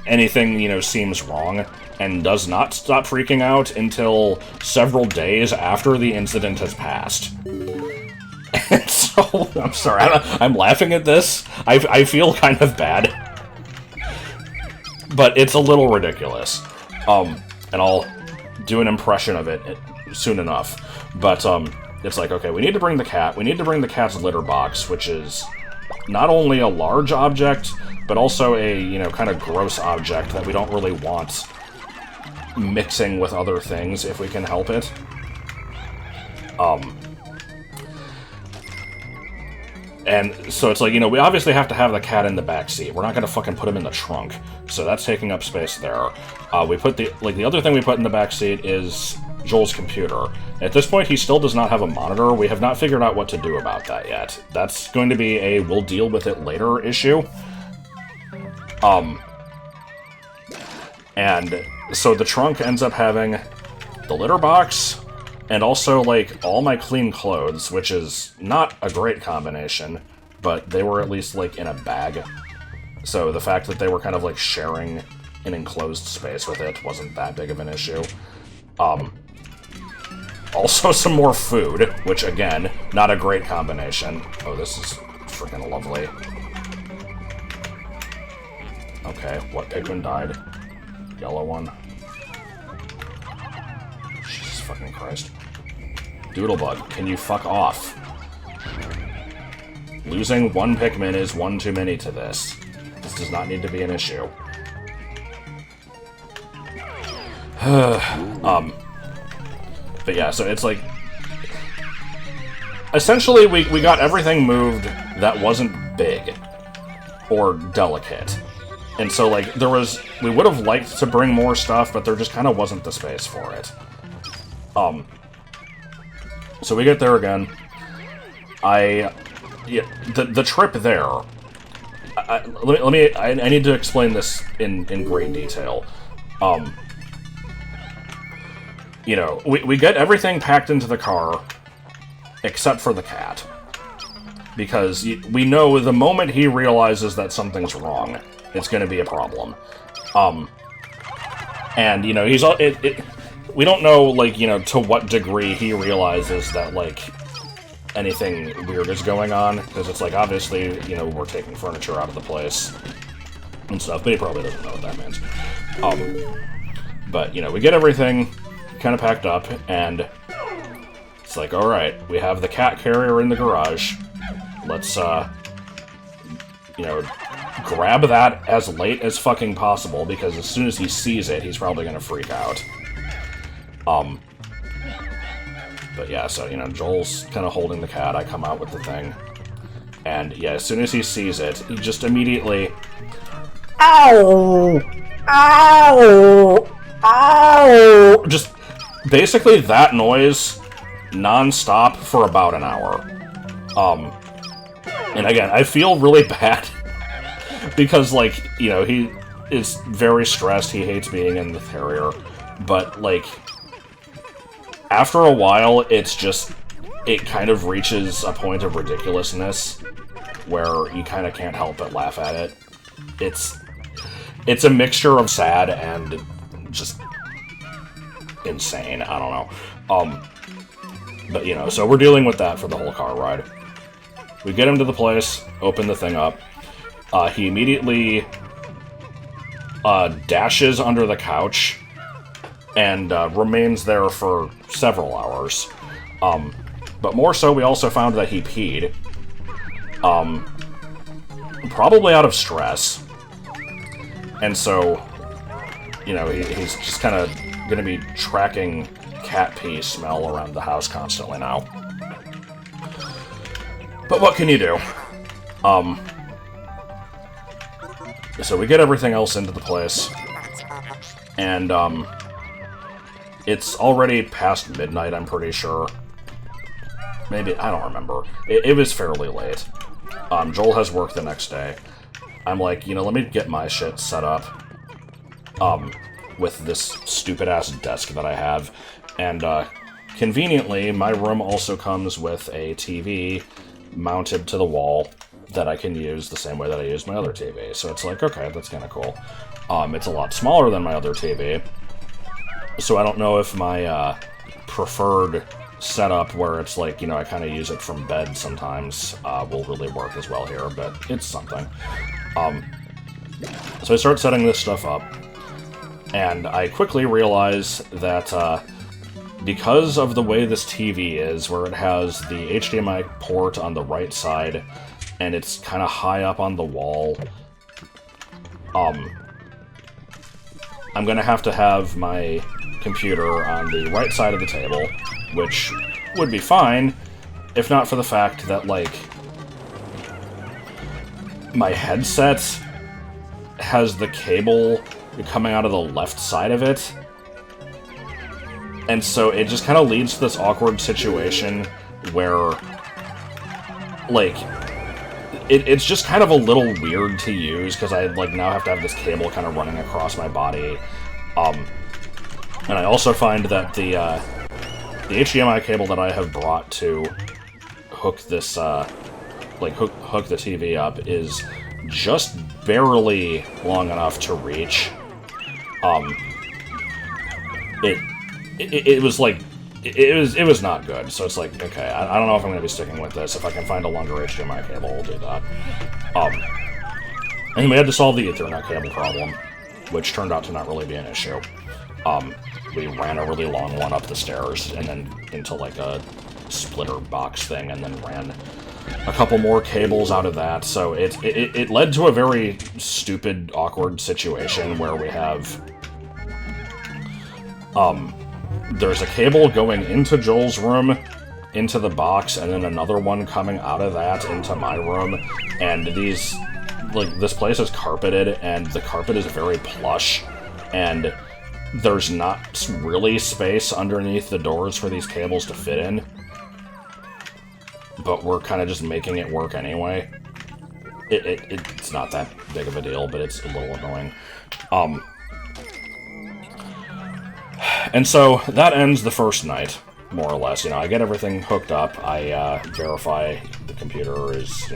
anything, seems wrong, and does not stop freaking out until several days after the incident has passed. And so, I'm sorry, I'm laughing at this. I feel kind of bad. But it's a little ridiculous. And I'll do an impression of it soon enough. But, it's like, okay, we need to bring the cat. We need to bring the cat's litter box, which is not only a large object, but also a, kind of gross object that we don't really want mixing with other things if we can help it. And so it's like, we obviously have to have the cat in the back seat. We're not gonna fucking put him in the trunk. So that's taking up space there. We put the other thing we put in the back seat is Joel's computer. At this point, he still does not have a monitor. We have not figured out what to do about that yet. That's going to be a we'll deal with it later issue. And so the trunk ends up having the litter box, and also, all my clean clothes, which is not a great combination, but they were at least, in a bag. So the fact that they were kind of, sharing an enclosed space with it wasn't that big of an issue. Also some more food, which, again, not a great combination. Oh, this is freaking lovely. Okay, what Pikmin died? Yellow one. Jesus fucking Christ. Doodlebug, can you fuck off? Losing one Pikmin is one too many to this. This does not need to be an issue. But yeah, so it's like... Essentially, we got everything moved that wasn't big. Or delicate. And so, we would have liked to bring more stuff, but there just kind of wasn't the space for it. So we get there again. The trip there... I need to explain this in great detail. We get everything packed into the car, except for the cat. Because we know the moment he realizes that something's wrong, it's going to be a problem. And, we don't know, to what degree he realizes that, anything weird is going on. Because it's obviously, we're taking furniture out of the place and stuff, but he probably doesn't know what that means. But, we get everything kind of packed up, and it's like, alright, we have the cat carrier in the garage. Let's, grab that as late as fucking possible, because as soon as he sees it, he's probably gonna freak out. But yeah, so, Joel's kind of holding the cat, I come out with the thing, and yeah, as soon as he sees it, he just immediately... Ow! Ow! Ow! Just basically that noise non-stop for about an hour. And again, I feel really bad because, like, he is very stressed, he hates being in the Terrier, but, like, after a while, it kind of reaches a point of ridiculousness where you kind of can't help but laugh at it. It's a mixture of sad and just insane. I don't know. But, so we're dealing with that for the whole car ride. We get him to the place, open the thing up. He immediately dashes under the couch and remains there for several hours. But more so, we also found that he peed. Probably out of stress. And so, he's just kind of going to be tracking cat pee smell around the house constantly now. But what can you do? So we get everything else into the place, and it's already past midnight, I'm pretty sure. Maybe, I don't remember. It was fairly late. Joel has work the next day. I'm like, let me get my shit set up with this stupid-ass desk that I have. And conveniently, my room also comes with a TV mounted to the wall that I can use the same way that I use my other TV. So it's like, okay, that's kind of cool. It's a lot smaller than my other TV, so I don't know if my preferred setup, where it's like, I kind of use it from bed sometimes, will really work as well here, but it's something. So I start setting this stuff up, and I quickly realize that because of the way this TV is, where it has the HDMI port on the right side, and it's kind of high up on the wall, I'm gonna have to have my computer on the right side of the table, which would be fine, if not for the fact that, like, my headset has the cable coming out of the left side of it, and so it just kind of leads to this awkward situation where, like, it's just kind of a little weird to use, because I, like, now have to have this cable kind of running across my body. And I also find that the HDMI cable that I have brought to hook this, hook the TV up is just barely long enough to reach. It was like, it was not good, so it's like, okay, I don't know if I'm going to be sticking with this. If I can find a longer HDMI cable, we'll do that. And we had to solve the Ethernet cable problem, which turned out to not really be an issue. We ran a really long one up the stairs, and then into, like, a splitter box thing, and then ran a couple more cables out of that, so it led to a very stupid, awkward situation where we have, there's a cable going into Joel's room, into the box, and then another one coming out of that into my room, and these, like, this place is carpeted, and the carpet is very plush, and there's not really space underneath the doors for these cables to fit in, but we're kind of just making it work anyway. It's not that big of a deal, but it's a little annoying. And so that ends the first night, more or less. I get everything hooked up, I verify the computer is,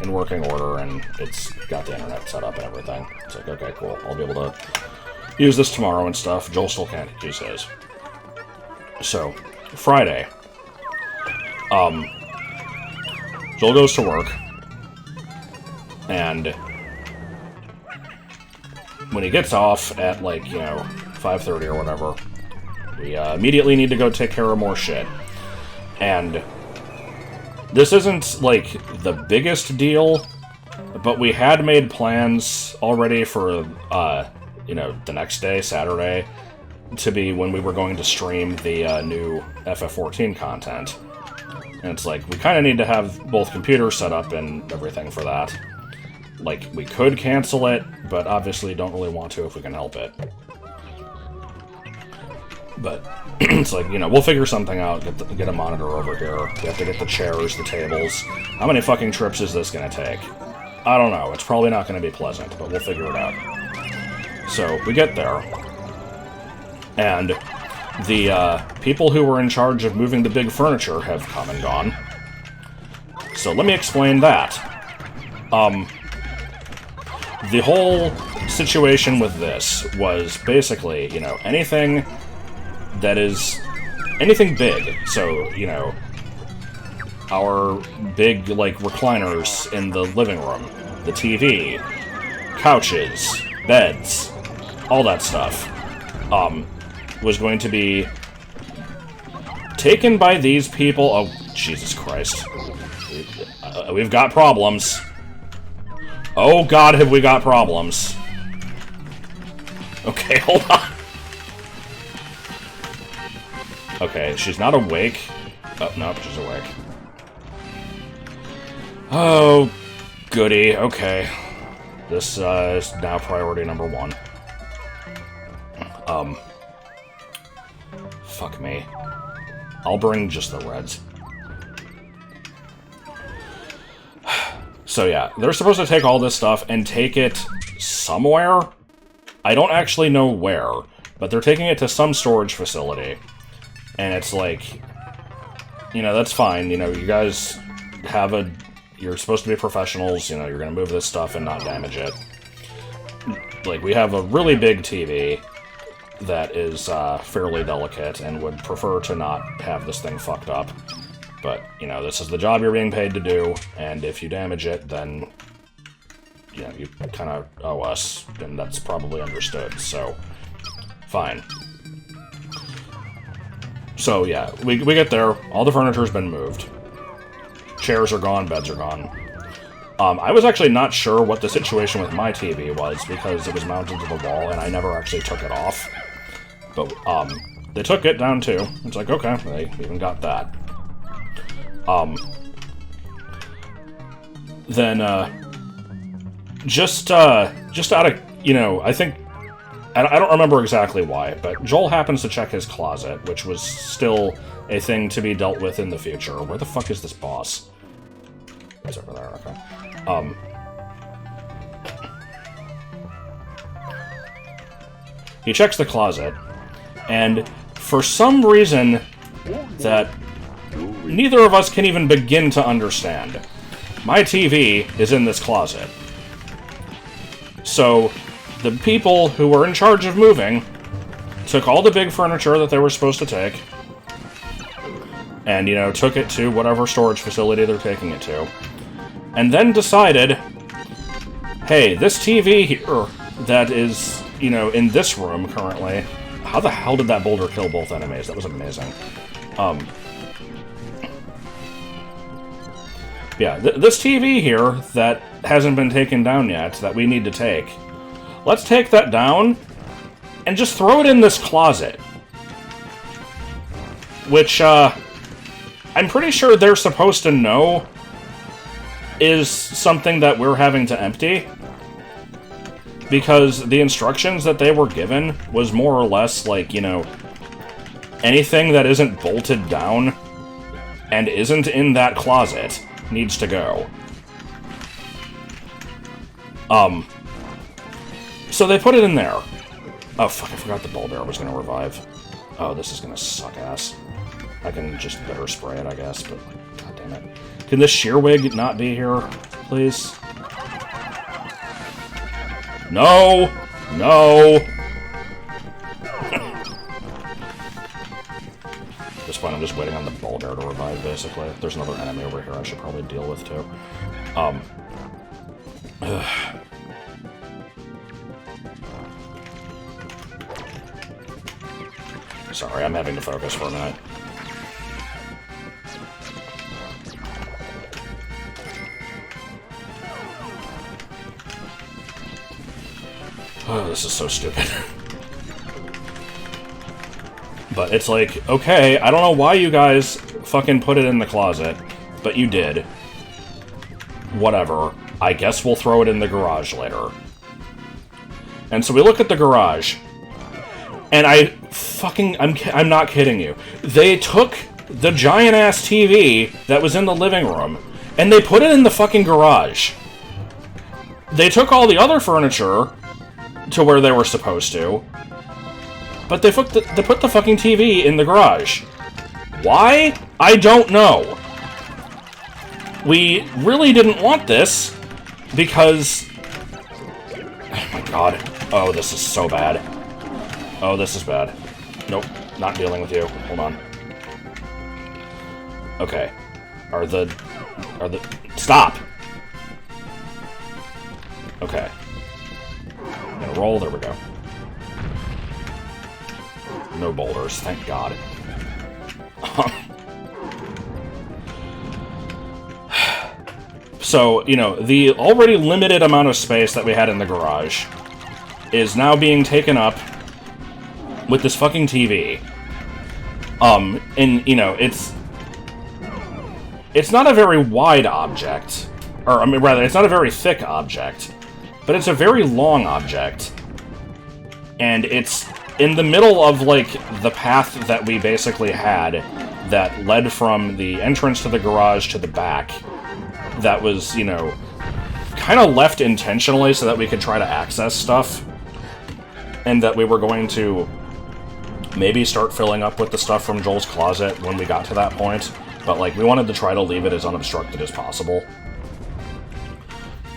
in working order, and it's got the internet set up and everything. It's like, okay, cool, I'll be able to use this tomorrow and stuff. Joel still can't use his. So, Friday. Joel goes to work, and when he gets off at, like, 5:30 or whatever, We immediately need to go take care of more shit. And this isn't, like, the biggest deal, but we had made plans already for, you know, the next day, Saturday, to be when we were going to stream the new FF14 content. And it's like, we kind of need to have both computers set up and everything for that. Like, we could cancel it, but obviously don't really want to if we can help it. But it's like, you know, we'll figure something out, get a monitor over here. We have to get the chairs, the tables. How many fucking trips is this gonna take? I don't know. It's probably not gonna be pleasant, but we'll figure it out. So, we get there. And the people who were in charge of moving the big furniture have come and gone. So let me explain that. The whole situation with this was basically, you know, anything big. So, you know, our big, like, recliners in the living room, the TV, couches, beds, all that stuff, was going to be taken by these people. Oh, Jesus Christ. We've got problems. Oh, God, have we got problems. Okay, hold on. Okay, she's not awake. Oh, no, she's awake. Oh, goody. Okay. This is now priority number 1. Fuck me. I'll bring just the reds. So yeah, they're supposed to take all this stuff and take it somewhere. I don't actually know where, but they're taking it to some storage facility. And it's like, you know, that's fine. You know, you guys have you're supposed to be professionals. You know, you're going to move this stuff and not damage it. Like, we have a really big TV that is fairly delicate and would prefer to not have this thing fucked up. But, you know, this is the job you're being paid to do, and if you damage it, then, you know, you kind of owe us, and that's probably understood, so fine. So, yeah, we get there, all the furniture's been moved. Chairs are gone, beds are gone. I was actually not sure what the situation with my TV was, because it was mounted to the wall, and I never actually took it off. But, they took it down, too. It's like, okay, they even got that. Then, just out of, you know, I think, I don't remember exactly why, but Joel happens to check his closet, which was still a thing to be dealt with in the future. Where the fuck is this boss? It's over there, okay. He checks the closet, and for some reason that neither of us can even begin to understand, my TV is in this closet. So, the people who were in charge of moving took all the big furniture that they were supposed to take, and, you know, took it to whatever storage facility they're taking it to, and then decided, hey, this TV here that is, you know, in this room currently, how the hell did that boulder kill both enemies? That was amazing. Yeah, this TV here that hasn't been taken down yet, that we need to take, let's take that down and just throw it in this closet. Which, I'm pretty sure they're supposed to know is something that we're having to empty. Because the instructions that they were given was more or less like, you know, anything that isn't bolted down and isn't in that closet needs to go. So they put it in there. Oh, fuck, I forgot the ball bear was gonna revive. Oh, this is gonna suck ass. I can just better spray it, I guess, but god damn it. Can this shearwig not be here, please? No! No! At this point, I'm just waiting on the ball bear to revive, basically. There's another enemy over here I should probably deal with, too. Sorry, I'm having to focus for a minute. Oh, this is so stupid. But it's like, okay, I don't know why you guys fucking put it in the closet, but you did. Whatever. I guess we'll throw it in the garage later. And so we look at the garage, and I'm not kidding you. They took the giant-ass TV that was in the living room, and they put it in the fucking garage. They took all the other furniture to where they were supposed to, but they put the fucking TV in the garage. Why? I don't know. We really didn't want this, because... Oh my god. Oh, this is so bad. Oh, this is bad. Nope, not dealing with you. Hold on. Okay. Are the... Stop! Okay. I'm gonna roll, there we go. No boulders, thank god. So, you know, the already limited amount of space that we had in the garage is now being taken up with this fucking TV. And, you know, it's not a very wide object. Or, I mean, rather, it's not a very thick object. But it's a very long object. And it's in the middle of, like, the path that we basically had that led from the entrance to the garage to the back. That was, you know, kind of left intentionally so that we could try to access stuff. And that we were going to maybe start filling up with the stuff from Joel's closet when we got to that point. But, like, we wanted to try to leave it as unobstructed as possible.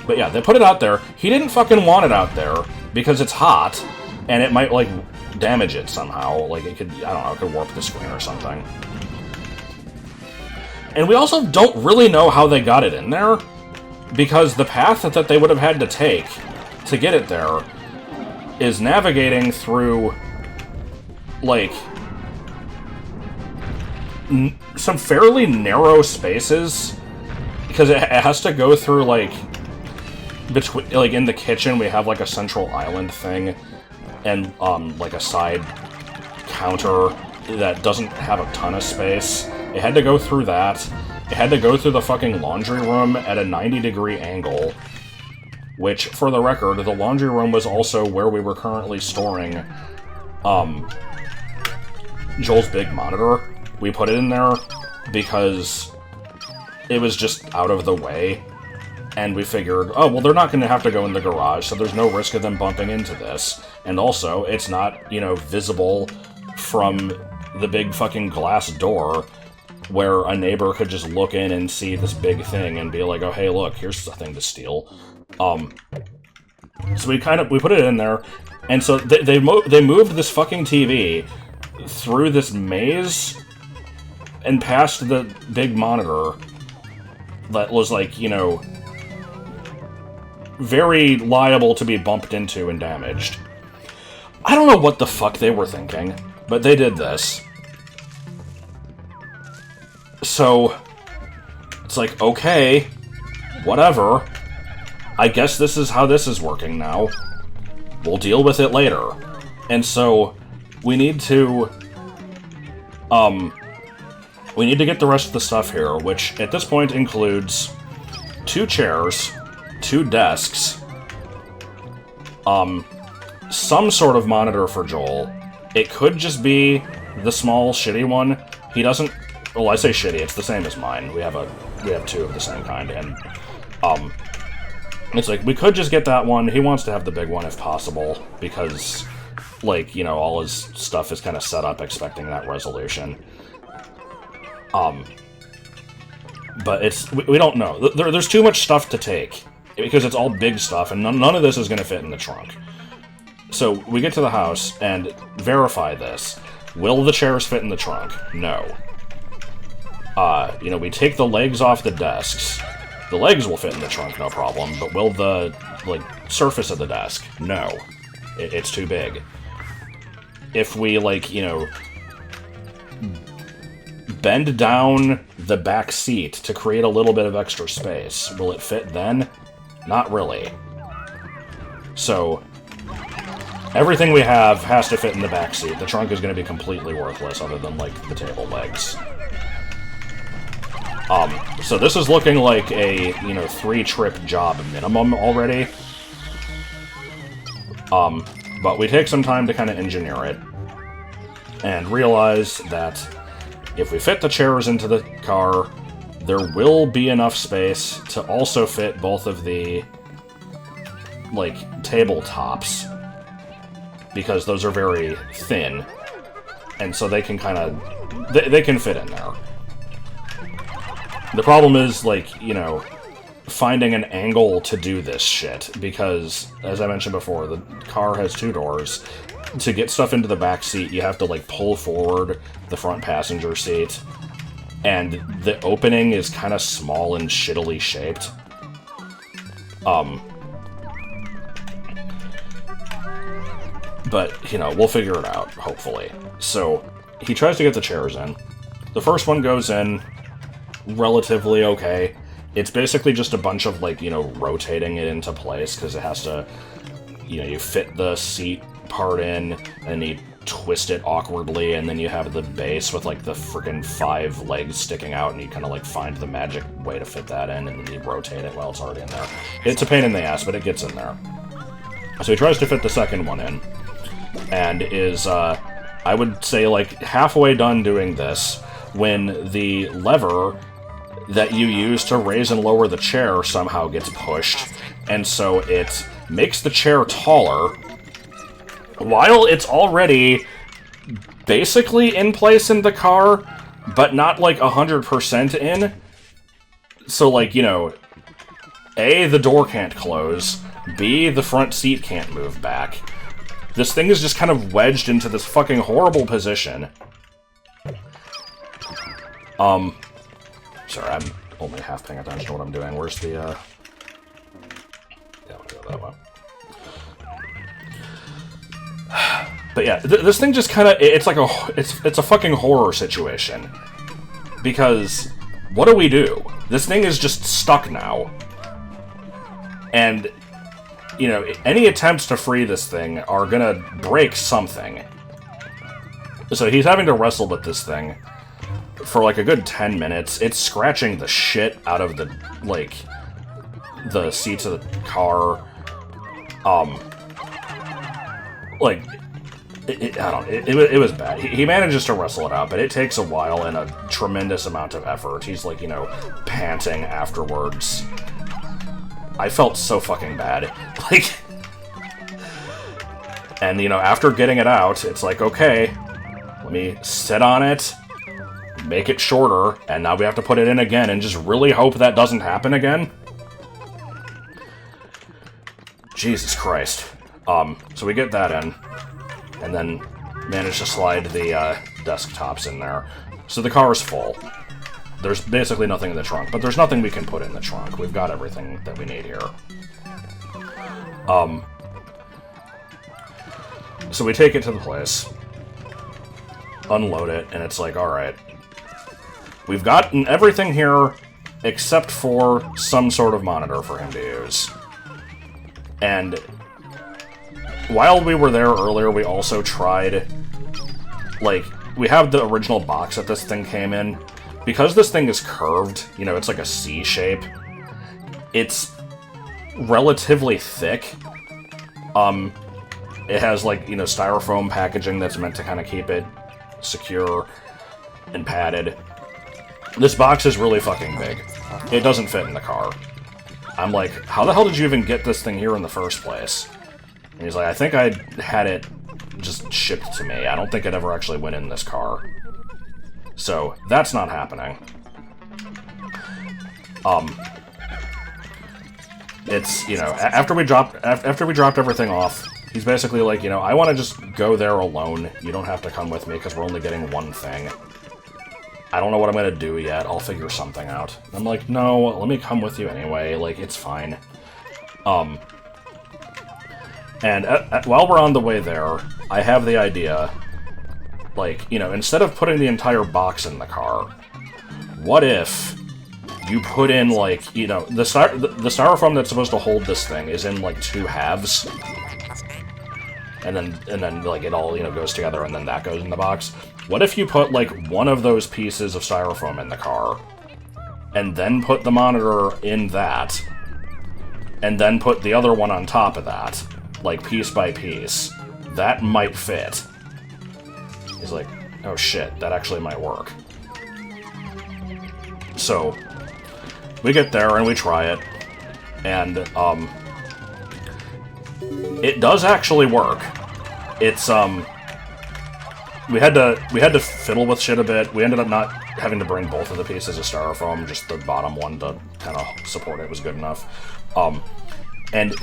But yeah, they put it out there. He didn't fucking want it out there because it's hot, and it might, like, damage it somehow. Like, it could, I don't know, it could warp the screen or something. And we also don't really know how they got it in there, because the path that they would have had to take to get it there is navigating through, like, some fairly narrow spaces, because it has to go through, like, between, like, in the kitchen we have, like, a central island thing, and, like, a side counter that doesn't have a ton of space. It had to go through that. It had to go through the fucking laundry room at a 90-degree angle, which, for the record, the laundry room was also where we were currently storing, Joel's big monitor. We put it in there because it was just out of the way. And we figured, oh, well, they're not going to have to go in the garage, so there's no risk of them bumping into this. And also, it's not, you know, visible from the big fucking glass door where a neighbor could just look in and see this big thing and be like, oh, hey, look, here's something to steal. So we put it in there, and so they moved this fucking TV through this maze and past the big monitor that was, like, you know, very liable to be bumped into and damaged. I don't know what the fuck they were thinking, but they did this. So, it's like, okay, whatever. I guess this is how this is working now. We'll deal with it later. And so, we need to get the rest of the stuff here, which at this point includes 2 chairs, 2 desks, some sort of monitor for Joel. It could just be the small, shitty one. He doesn't... Well, I say shitty, it's the same as mine. We have 2 of the same kind, and, it's like, we could just get that one. He wants to have the big one if possible, because, like, you know, all his stuff is kind of set up expecting that resolution. But we don't know. There's too much stuff to take, because it's all big stuff, and none of this is going to fit in the trunk. So, we get to the house, and verify this. Will the chairs fit in the trunk? No. You know, we take the legs off the desks. The legs will fit in the trunk, no problem, but will the, like, surface of the desk? No. It's too big. If we, like, you know, bend down the back seat to create a little bit of extra space. Will it fit then? Not really. So, everything we have has to fit in the back seat. The trunk is going to be completely worthless other than, like, the table legs. So this is looking like a, 3-trip job minimum already. But we take some time to kind of engineer it. And realize that if we fit the chairs into the car, there will be enough space to also fit both of the, like, tabletops. Because those are very thin. And so they can kind of... They can fit in there. The problem is, like, finding an angle to do this shit, because, as I mentioned before, the car has 2 doors. To get stuff into the back seat, you have to, like, pull forward the front passenger seat, and the opening is kind of small and shittily shaped. But, we'll figure it out, hopefully. So, he tries to get the chairs in. The first one goes in relatively okay. It's basically just a bunch of, like, rotating it into place, because it has to, you fit the seat part in, and you twist it awkwardly, and then you have the base with, like, the freaking 5 legs sticking out, and you kind of, like, find the magic way to fit that in, and then you rotate it while it's already in there. It's a pain in the ass, but it gets in there. So he tries to fit the second one in, and is, I would say, like, halfway done doing this, when the lever that you use to raise and lower the chair somehow gets pushed, and so it makes the chair taller, while it's already basically in place in the car, but not, like, 100% in. So, like, A, the door can't close, B, the front seat can't move back. This thing is just kind of wedged into this fucking horrible position. Sorry, I'm only half paying attention to what I'm doing. Where's the, Yeah, I'm gonna go that way. But yeah, this thing just kind of... It's like it's a fucking horror situation. Because, what do we do? This thing is just stuck now. And, any attempts to free this thing are gonna break something. So he's having to wrestle with this thing for, like, a good 10 minutes. It's scratching the shit out of the, like, the seats of the car. Like, it was bad. He manages to wrestle it out, but it takes a while and a tremendous amount of effort. He's, like, panting afterwards. I felt so fucking bad. Like, and, after getting it out, it's like, okay, let me sit on it, make it shorter, and now we have to put it in again and just really hope that doesn't happen again. Jesus Christ. So we get that in, and then manage to slide the desktops in there. So the car is full. There's basically nothing in the trunk, but there's nothing we can put in the trunk. We've got everything that we need here. So we take it to the place, unload it, and it's like, alright, we've gotten everything here except for some sort of monitor for him to use. And while we were there earlier, we also tried, like, we have the original box that this thing came in. Because this thing is curved, it's like a C shape, it's relatively thick. It has, like, styrofoam packaging that's meant to kind of keep it secure and padded. This box is really fucking big. It doesn't fit in the car. I'm like, how the hell did you even get this thing here in the first place? And he's like, I think I had it just shipped to me. I don't think it ever actually went in this car. So, that's not happening. It's, after we dropped everything off, he's basically like, I want to just go there alone. You don't have to come with me, because we're only getting one thing. I don't know what I'm gonna do yet. I'll figure something out. I'm like, no, let me come with you anyway. Like, it's fine. And while we're on the way there, I have the idea like, you know, instead of putting the entire box in the car, what if you put in, like, you know, the styrofoam that's supposed to hold this thing is in, like, 2 halves, and then, like, it all, you know, goes together, and then that goes in the box? What if you put, like, one of those pieces of styrofoam in the car, and then put the monitor in that, and then put the other one on top of that, like, piece by piece? That might fit. He's like, oh shit, that actually might work. So, we get there and we try it, and, it does actually work. It's, we had to fiddle with shit a bit. We ended up not having to bring both of the pieces of styrofoam, just the bottom one to kind of support it was good enough. And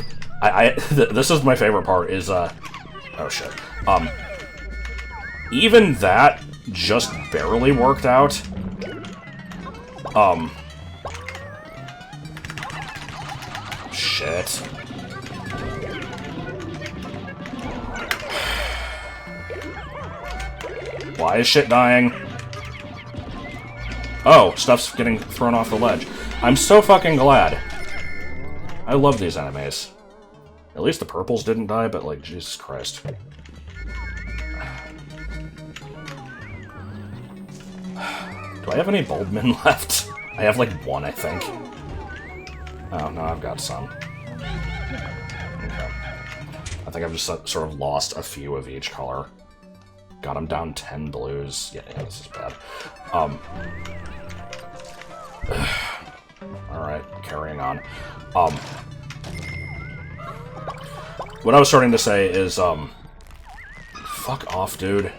this is my favorite part, is, oh shit. Even that just barely worked out. Shit. Why is shit dying? Oh, stuff's getting thrown off the ledge. I'm so fucking glad. I love these enemies. At least the purples didn't die, but, like, Jesus Christ. Do I have any bulbmen left? I have, like, 1, I think. Oh, no, I've got some. Okay. I think I've just sort of lost a few of each color. Got him down 10 blues. Yeah, this is bad. Alright, carrying on. What I was starting to say is, fuck off, dude.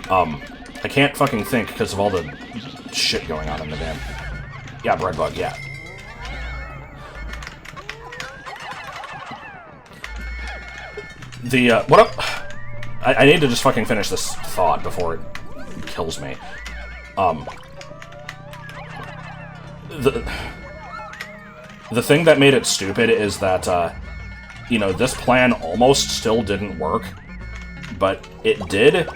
I can't fucking think because of all the shit going on in the game. Yeah, breadbug, yeah. What up? I need to just fucking finish this thought before it kills me. The thing that made it stupid is that, you know, this plan almost still didn't work, but it did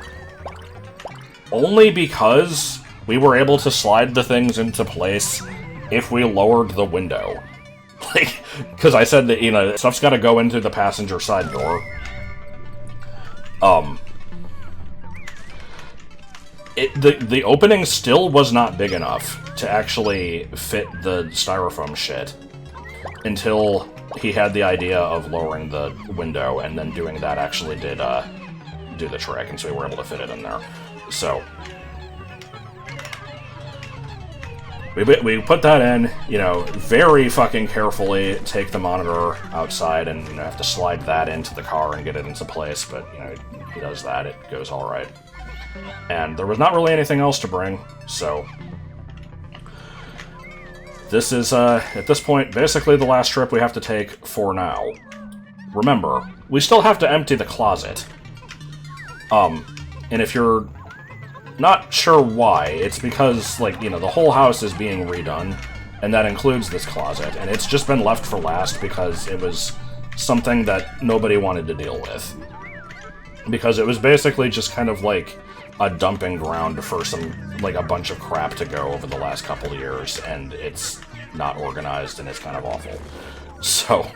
only because we were able to slide the things into place if we lowered the window. Like, because I said that, you know, stuff's gotta go into the passenger side door. The opening still was not big enough to actually fit the styrofoam shit until he had the idea of lowering the window, and then doing that actually did do the trick, and so we were able to fit it in there. So we put that in, you know, very fucking carefully, take the monitor outside, and, you know, have to slide that into the car and get it into place, but, you know, he does that, it goes alright. And there was not really anything else to bring, so this is, at this point, basically the last trip we have to take for now. Remember, we still have to empty the closet. And if you're not sure why, it's because, like, you know, the whole house is being redone, and that includes this closet, and it's just been left for last because it was something that nobody wanted to deal with. Because it was basically just kind of like a dumping ground for some, like, a bunch of crap to go over the last couple of years, and it's not organized, and it's kind of awful. So,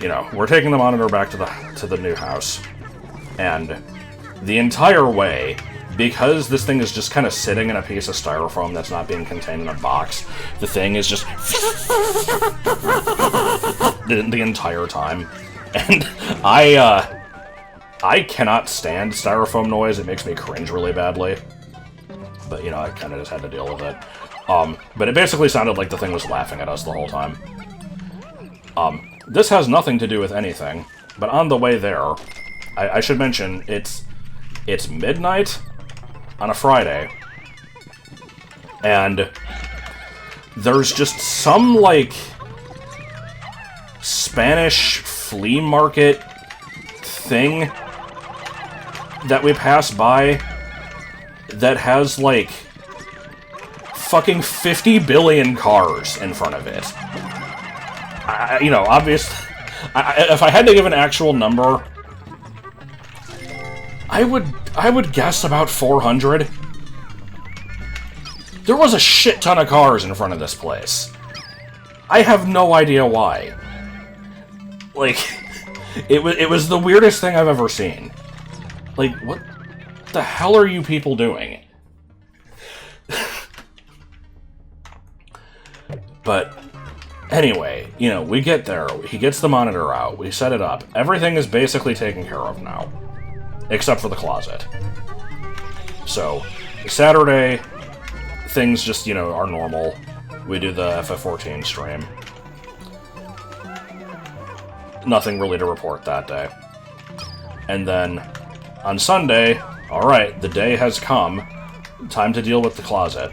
you know, we're taking the monitor back to the new house, and the entire way, because this thing is just kind of sitting in a piece of styrofoam that's not being contained in a box, the thing is just the entire time. And I cannot stand styrofoam noise. It makes me cringe really badly. But, you know, I kind of just had to deal with it. But it basically sounded like the thing was laughing at us the whole time. This has nothing to do with anything, but on the way there, I should mention, it's midnight on a Friday, and there's just some, like, Spanish flea market thing that we pass by that has, like, fucking 50 billion cars in front of it. You know, If I had to give an actual number, I would guess about 400. There was a shit ton of cars in front of this place. I have no idea why. Like, it was the weirdest thing I've ever seen. Like, what the hell are you people doing? But anyway, you know, we get there. He gets the monitor out. We set it up. Everything is basically taken care of now, except for the closet. So Saturday, things just, you know, are normal. We do the FF14 stream. Nothing really to report that day. And then, on Sunday, alright, the day has come. Time to deal with the closet.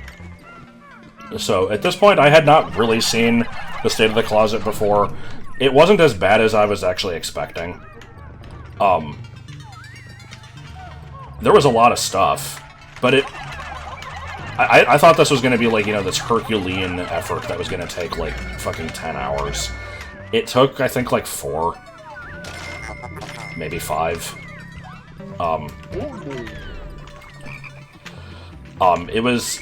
So, at this point, I had not really seen the state of the closet before. It wasn't as bad as I was actually expecting. There was a lot of stuff, but I thought this was going to be, like, you know, this Herculean effort that was going to take, like, fucking 10 hours. It took, I think, like, 4. Maybe 5. It was...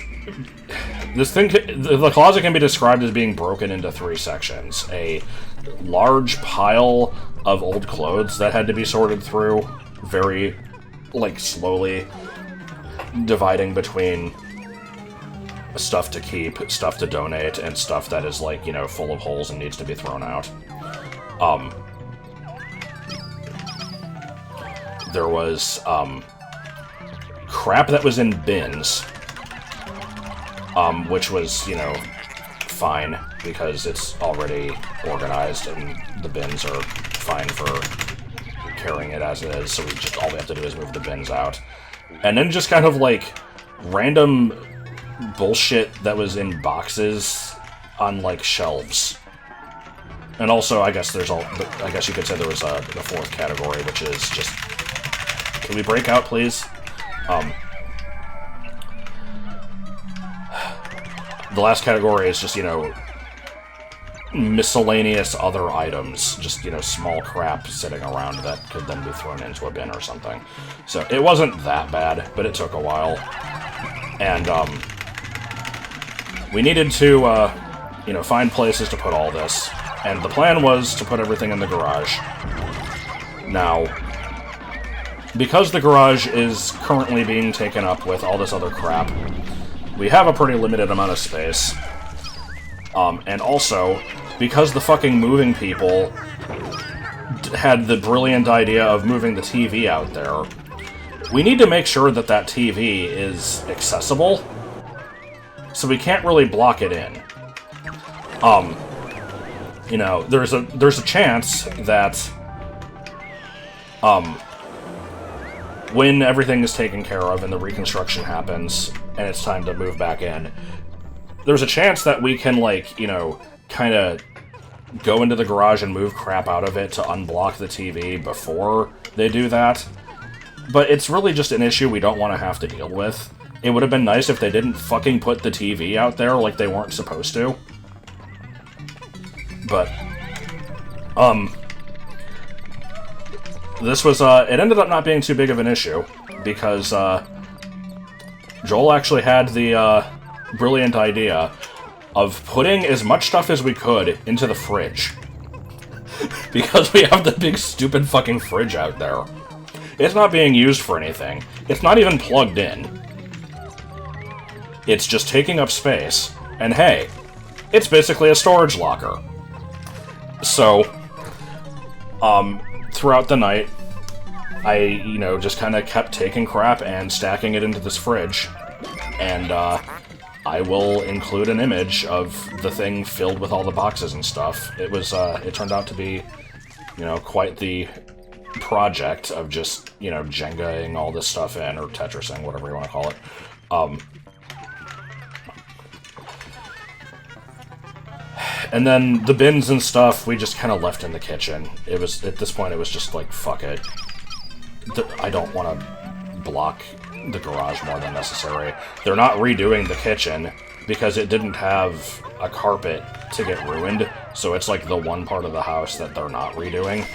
This thing... The closet can be described as being broken into 3 sections. A large pile of old clothes that had to be sorted through very, like, slowly, dividing between stuff to keep, stuff to donate, and stuff that is, like, you know, full of holes and needs to be thrown out. There was, crap that was in bins, which was, you know, fine, because it's already organized, and the bins are fine for carrying it as it is, so all we have to do is move the bins out. And then just kind of, like, random bullshit that was in boxes on, like, shelves. And also, I guess I guess you could say there was the 4th category, which is just... Can we break out, please? The last category is just, you know, miscellaneous other items. Just, you know, small crap sitting around that could then be thrown into a bin or something. So, it wasn't that bad, but it took a while. And, we needed to, you know, find places to put all this. And the plan was to put everything in the garage. Now, because the garage is currently being taken up with all this other crap, we have a pretty limited amount of space. And also, because the fucking moving people had the brilliant idea of moving the TV out there, we need to make sure that that TV is accessible. So we can't really block it in. You know, there's a chance that, when everything is taken care of and the reconstruction happens and it's time to move back in, there's a chance that we can, like, you know, kind of go into the garage and move crap out of it to unblock the TV before they do that. But it's really just an issue we don't want to have to deal with. It would have been nice if they didn't fucking put the TV out there like they weren't supposed to. But, this was, it ended up not being too big of an issue, because, Joel actually had the, brilliant idea of putting as much stuff as we could into the fridge. Because we have the big stupid fucking fridge out there. It's not being used for anything. It's not even plugged in. It's just taking up space, and hey, it's basically a storage locker. So, throughout the night, I, you know, just kind of kept taking crap and stacking it into this fridge, and, I will include an image of the thing filled with all the boxes and stuff. It was, it turned out to be, you know, quite the project of just, you know, Jenga-ing all this stuff in, or Tetrising, whatever you want to call it. And then the bins and stuff, we just kind of left in the kitchen. It was, at this point, it was just like, fuck it. I don't want to block the garage more than necessary. They're not redoing the kitchen because it didn't have a carpet to get ruined, so it's like the one part of the house that they're not redoing.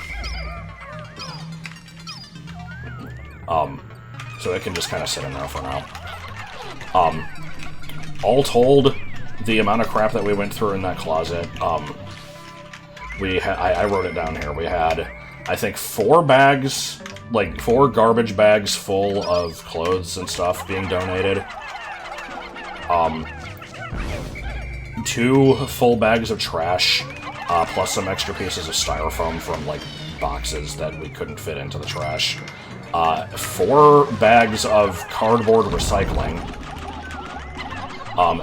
So it can just kind of sit in there for now. All told, the amount of crap that we went through in that closet, I wrote it down here. We had, I think, 4 bags, like 4 garbage bags full of clothes and stuff being donated. 2 full bags of trash, plus some extra pieces of styrofoam from, like, boxes that we couldn't fit into the trash. 4 bags of cardboard recycling,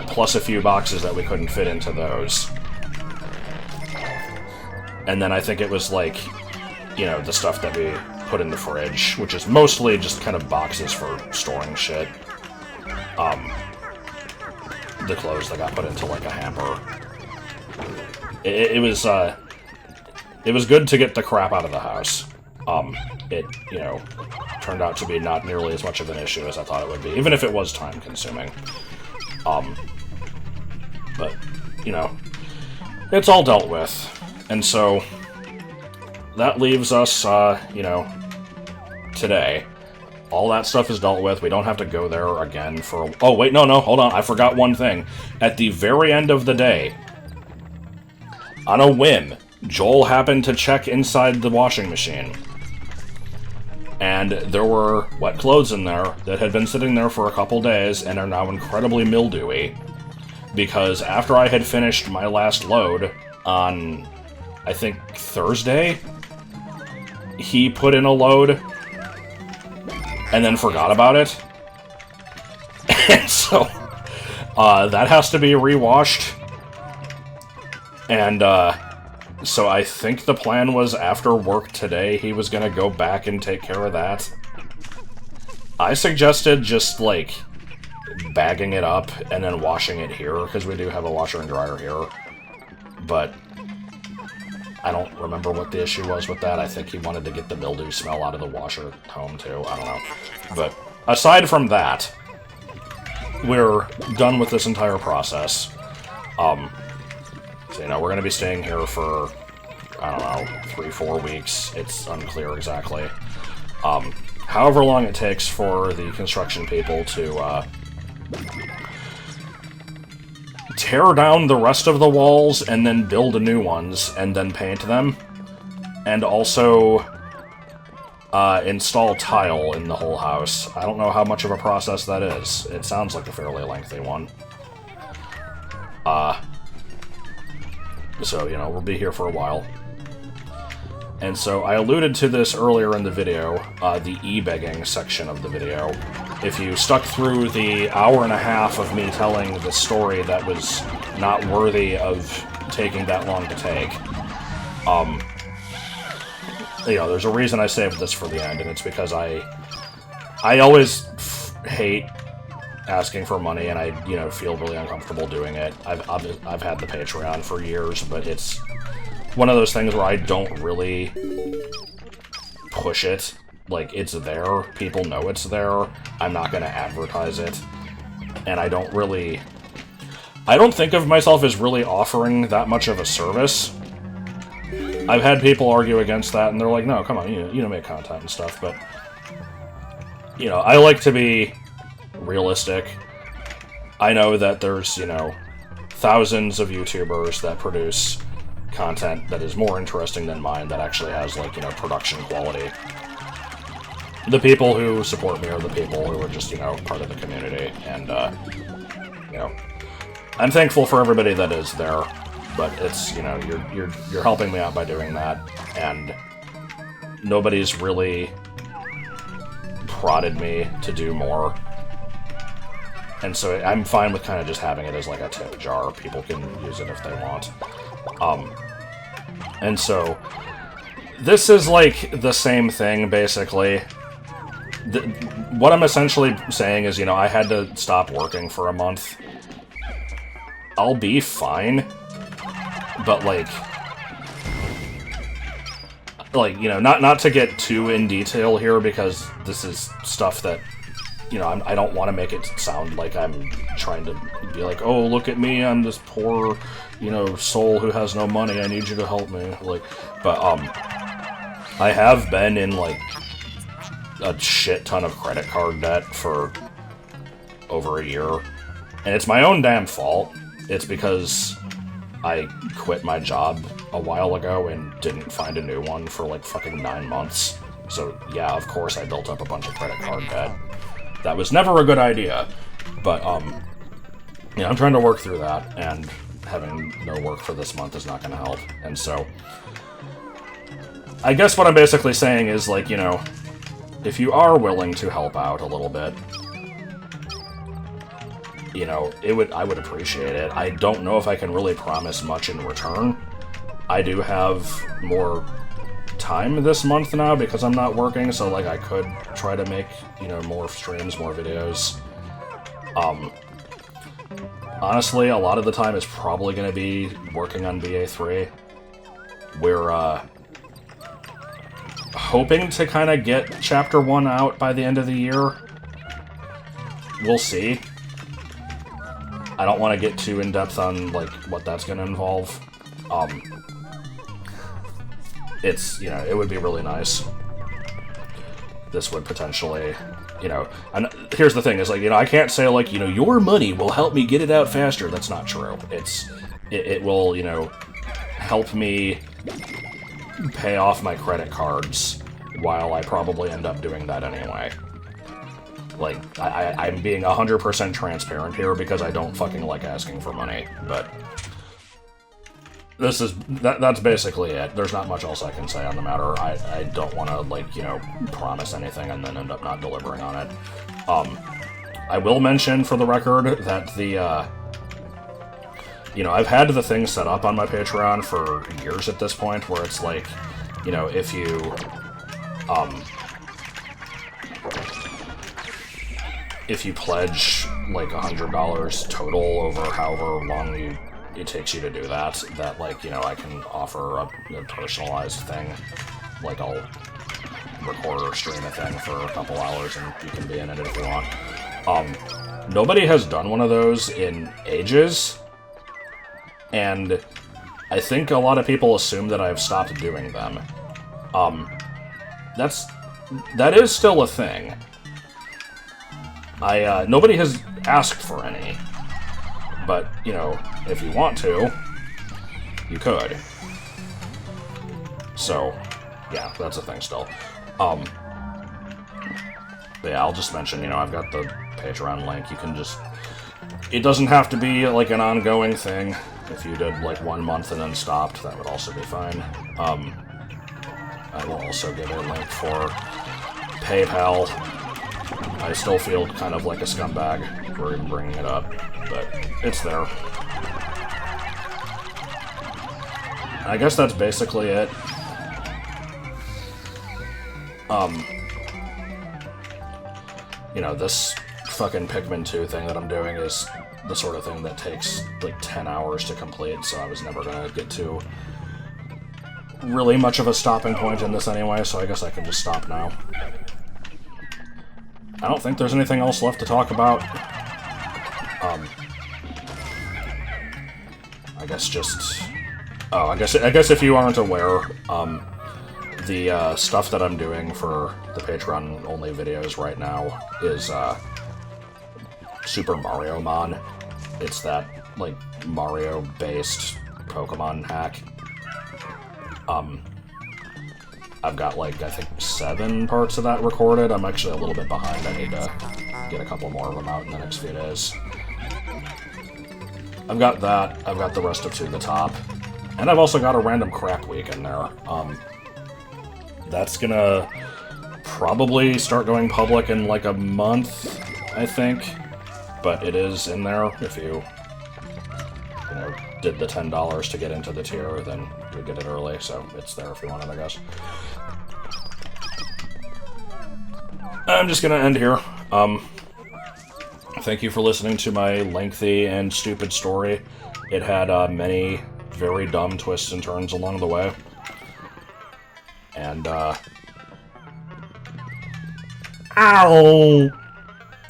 plus a few boxes that we couldn't fit into those. And then I think it was, like, you know, the stuff that we put in the fridge, which is mostly just kind of boxes for storing shit. The clothes that got put into, like, a hamper. It was good to get the crap out of the house. It, you know, turned out to be not nearly as much of an issue as I thought it would be, even if it was time-consuming. But, you know, it's all dealt with. And so, that leaves us, you know, today. All that stuff is dealt with. We don't have to go there again for... Oh, wait, no, hold on. I forgot one thing. At the very end of the day, on a whim, Joel happened to check inside the washing machine. And there were wet clothes in there that had been sitting there for a couple days and are now incredibly mildewy. Because after I had finished my last load on, I think, Thursday, he put in a load and then forgot about it. And so, that has to be rewashed. And, so I think the plan was after work today, he was gonna go back and take care of that. I suggested just, like, bagging it up and then washing it here, because we do have a washer and dryer here. But I don't remember what the issue was with that. I think he wanted to get the mildew smell out of the washer at home, too. I don't know. But aside from that, we're done with this entire process. So, you know, we're going to be staying here for, I don't know, 3-4 weeks. It's unclear exactly. However long it takes for the construction people to tear down the rest of the walls and then build new ones and then paint them. And also install tile in the whole house. I don't know how much of a process that is. It sounds like a fairly lengthy one. So, you know, we'll be here for a while. And so, I alluded to this earlier in the video, the e-begging section of the video. If you stuck through the hour and a half of me telling the story that was not worthy of taking that long to take, you know, there's a reason I saved this for the end, and it's because I always hate asking for money, and I, you know, feel really uncomfortable doing it. I've had the Patreon for years, but it's one of those things where I don't really push it. Like, it's there, people know it's there, I'm not gonna advertise it, and I don't think of myself as really offering that much of a service. I've had people argue against that, and they're like, no, come on, you know, make content and stuff, but, you know, I like to be realistic. I know that there's, you know, thousands of YouTubers that produce content that is more interesting than mine, that actually has, like, you know, production quality. The people who support me are the people who are just, you know, part of the community, and, you know, I'm thankful for everybody that is there, but it's, you know, you're helping me out by doing that, and nobody's really prodded me to do more. And so I'm fine with kind of just having it as like a tip jar. People can use it if they want. And so this is like the same thing, basically. What I'm essentially saying is, you know, I had to stop working for a month. I'll be fine. But like, you know, not to get too in detail here, because this is stuff that you know, I don't want to make it sound like I'm trying to be like, oh, look at me, I'm this poor, you know, soul who has no money, I need you to help me. Like, but, I have been in, like, a shit ton of credit card debt for over a year. And it's my own damn fault. It's because I quit my job a while ago and didn't find a new one for, like, fucking 9 months. So, yeah, of course I built up a bunch of credit card debt. That was never a good idea. But, yeah, I'm trying to work through that, and having no work for this month is not going to help. And so, I guess what I'm basically saying is, like, you know, if you are willing to help out a little bit, you know, I would appreciate it. I don't know if I can really promise much in return. I do have more time this month now because I'm not working, so, like, I could try to make, you know, more streams, more videos. Honestly, a lot of the time is probably going to be working on BA3. We're, hoping to kind of get Chapter 1 out by the end of the year. We'll see. I don't want to get too in-depth on, like, what that's going to involve. It's, you know, it would be really nice. This would potentially, you know... And here's the thing, is, like, you know, I can't say, like, you know, your money will help me get it out faster. That's not true. It will, you know, help me pay off my credit cards, while I probably end up doing that anyway. Like, I'm being 100% transparent here because I don't fucking like asking for money, but that's basically it. There's not much else I can say on the matter. I don't want to, like, you know, promise anything and then end up not delivering on it. I will mention, for the record, that the, you know, I've had the thing set up on my Patreon for years at this point, where it's like, you know, if you, pledge, like, $100 total over however long it takes you to do that, like, you know, I can offer a personalized thing. Like, I'll record or stream a thing for a couple hours and you can be in it if you want. Nobody has done one of those in ages, and I think a lot of people assume that I've stopped doing them. That is still a thing. Nobody has asked for any, but, you know, if you want to, you could. So, yeah, that's a thing still. But yeah, I'll just mention, you know, I've got the Patreon link. You can just... It doesn't have to be, like, an ongoing thing. If you did, like, 1 month and then stopped, that would also be fine. I will also give a link for PayPal. I still feel kind of like a scumbag for bringing it up, but it's there. I guess that's basically it. You know, this fucking Pikmin 2 thing that I'm doing is the sort of thing that takes, like, 10 hours to complete, so I was never gonna get to really much of a stopping point in this anyway, so I guess I can just stop now. I don't think there's anything else left to talk about. I guess just... Oh, I guess if you aren't aware, the stuff that I'm doing for the Patreon-only videos right now is, Super Mario Mon. It's that, like, Mario-based Pokemon hack. I've got, like, I think 7 parts of that recorded. I'm actually a little bit behind. I need to get a couple more of them out in the next few days. I've got that. I've got the rest of To the Top. And I've also got a random crap week in there. That's gonna probably start going public in, like, a month, I think. But it is in there. If you know, did the $10 to get into the tier, then you get it early, so it's there if you want it, I guess. I'm just gonna end here. Thank you for listening to my lengthy and stupid story. It had many very dumb twists and turns along the way. And, ow!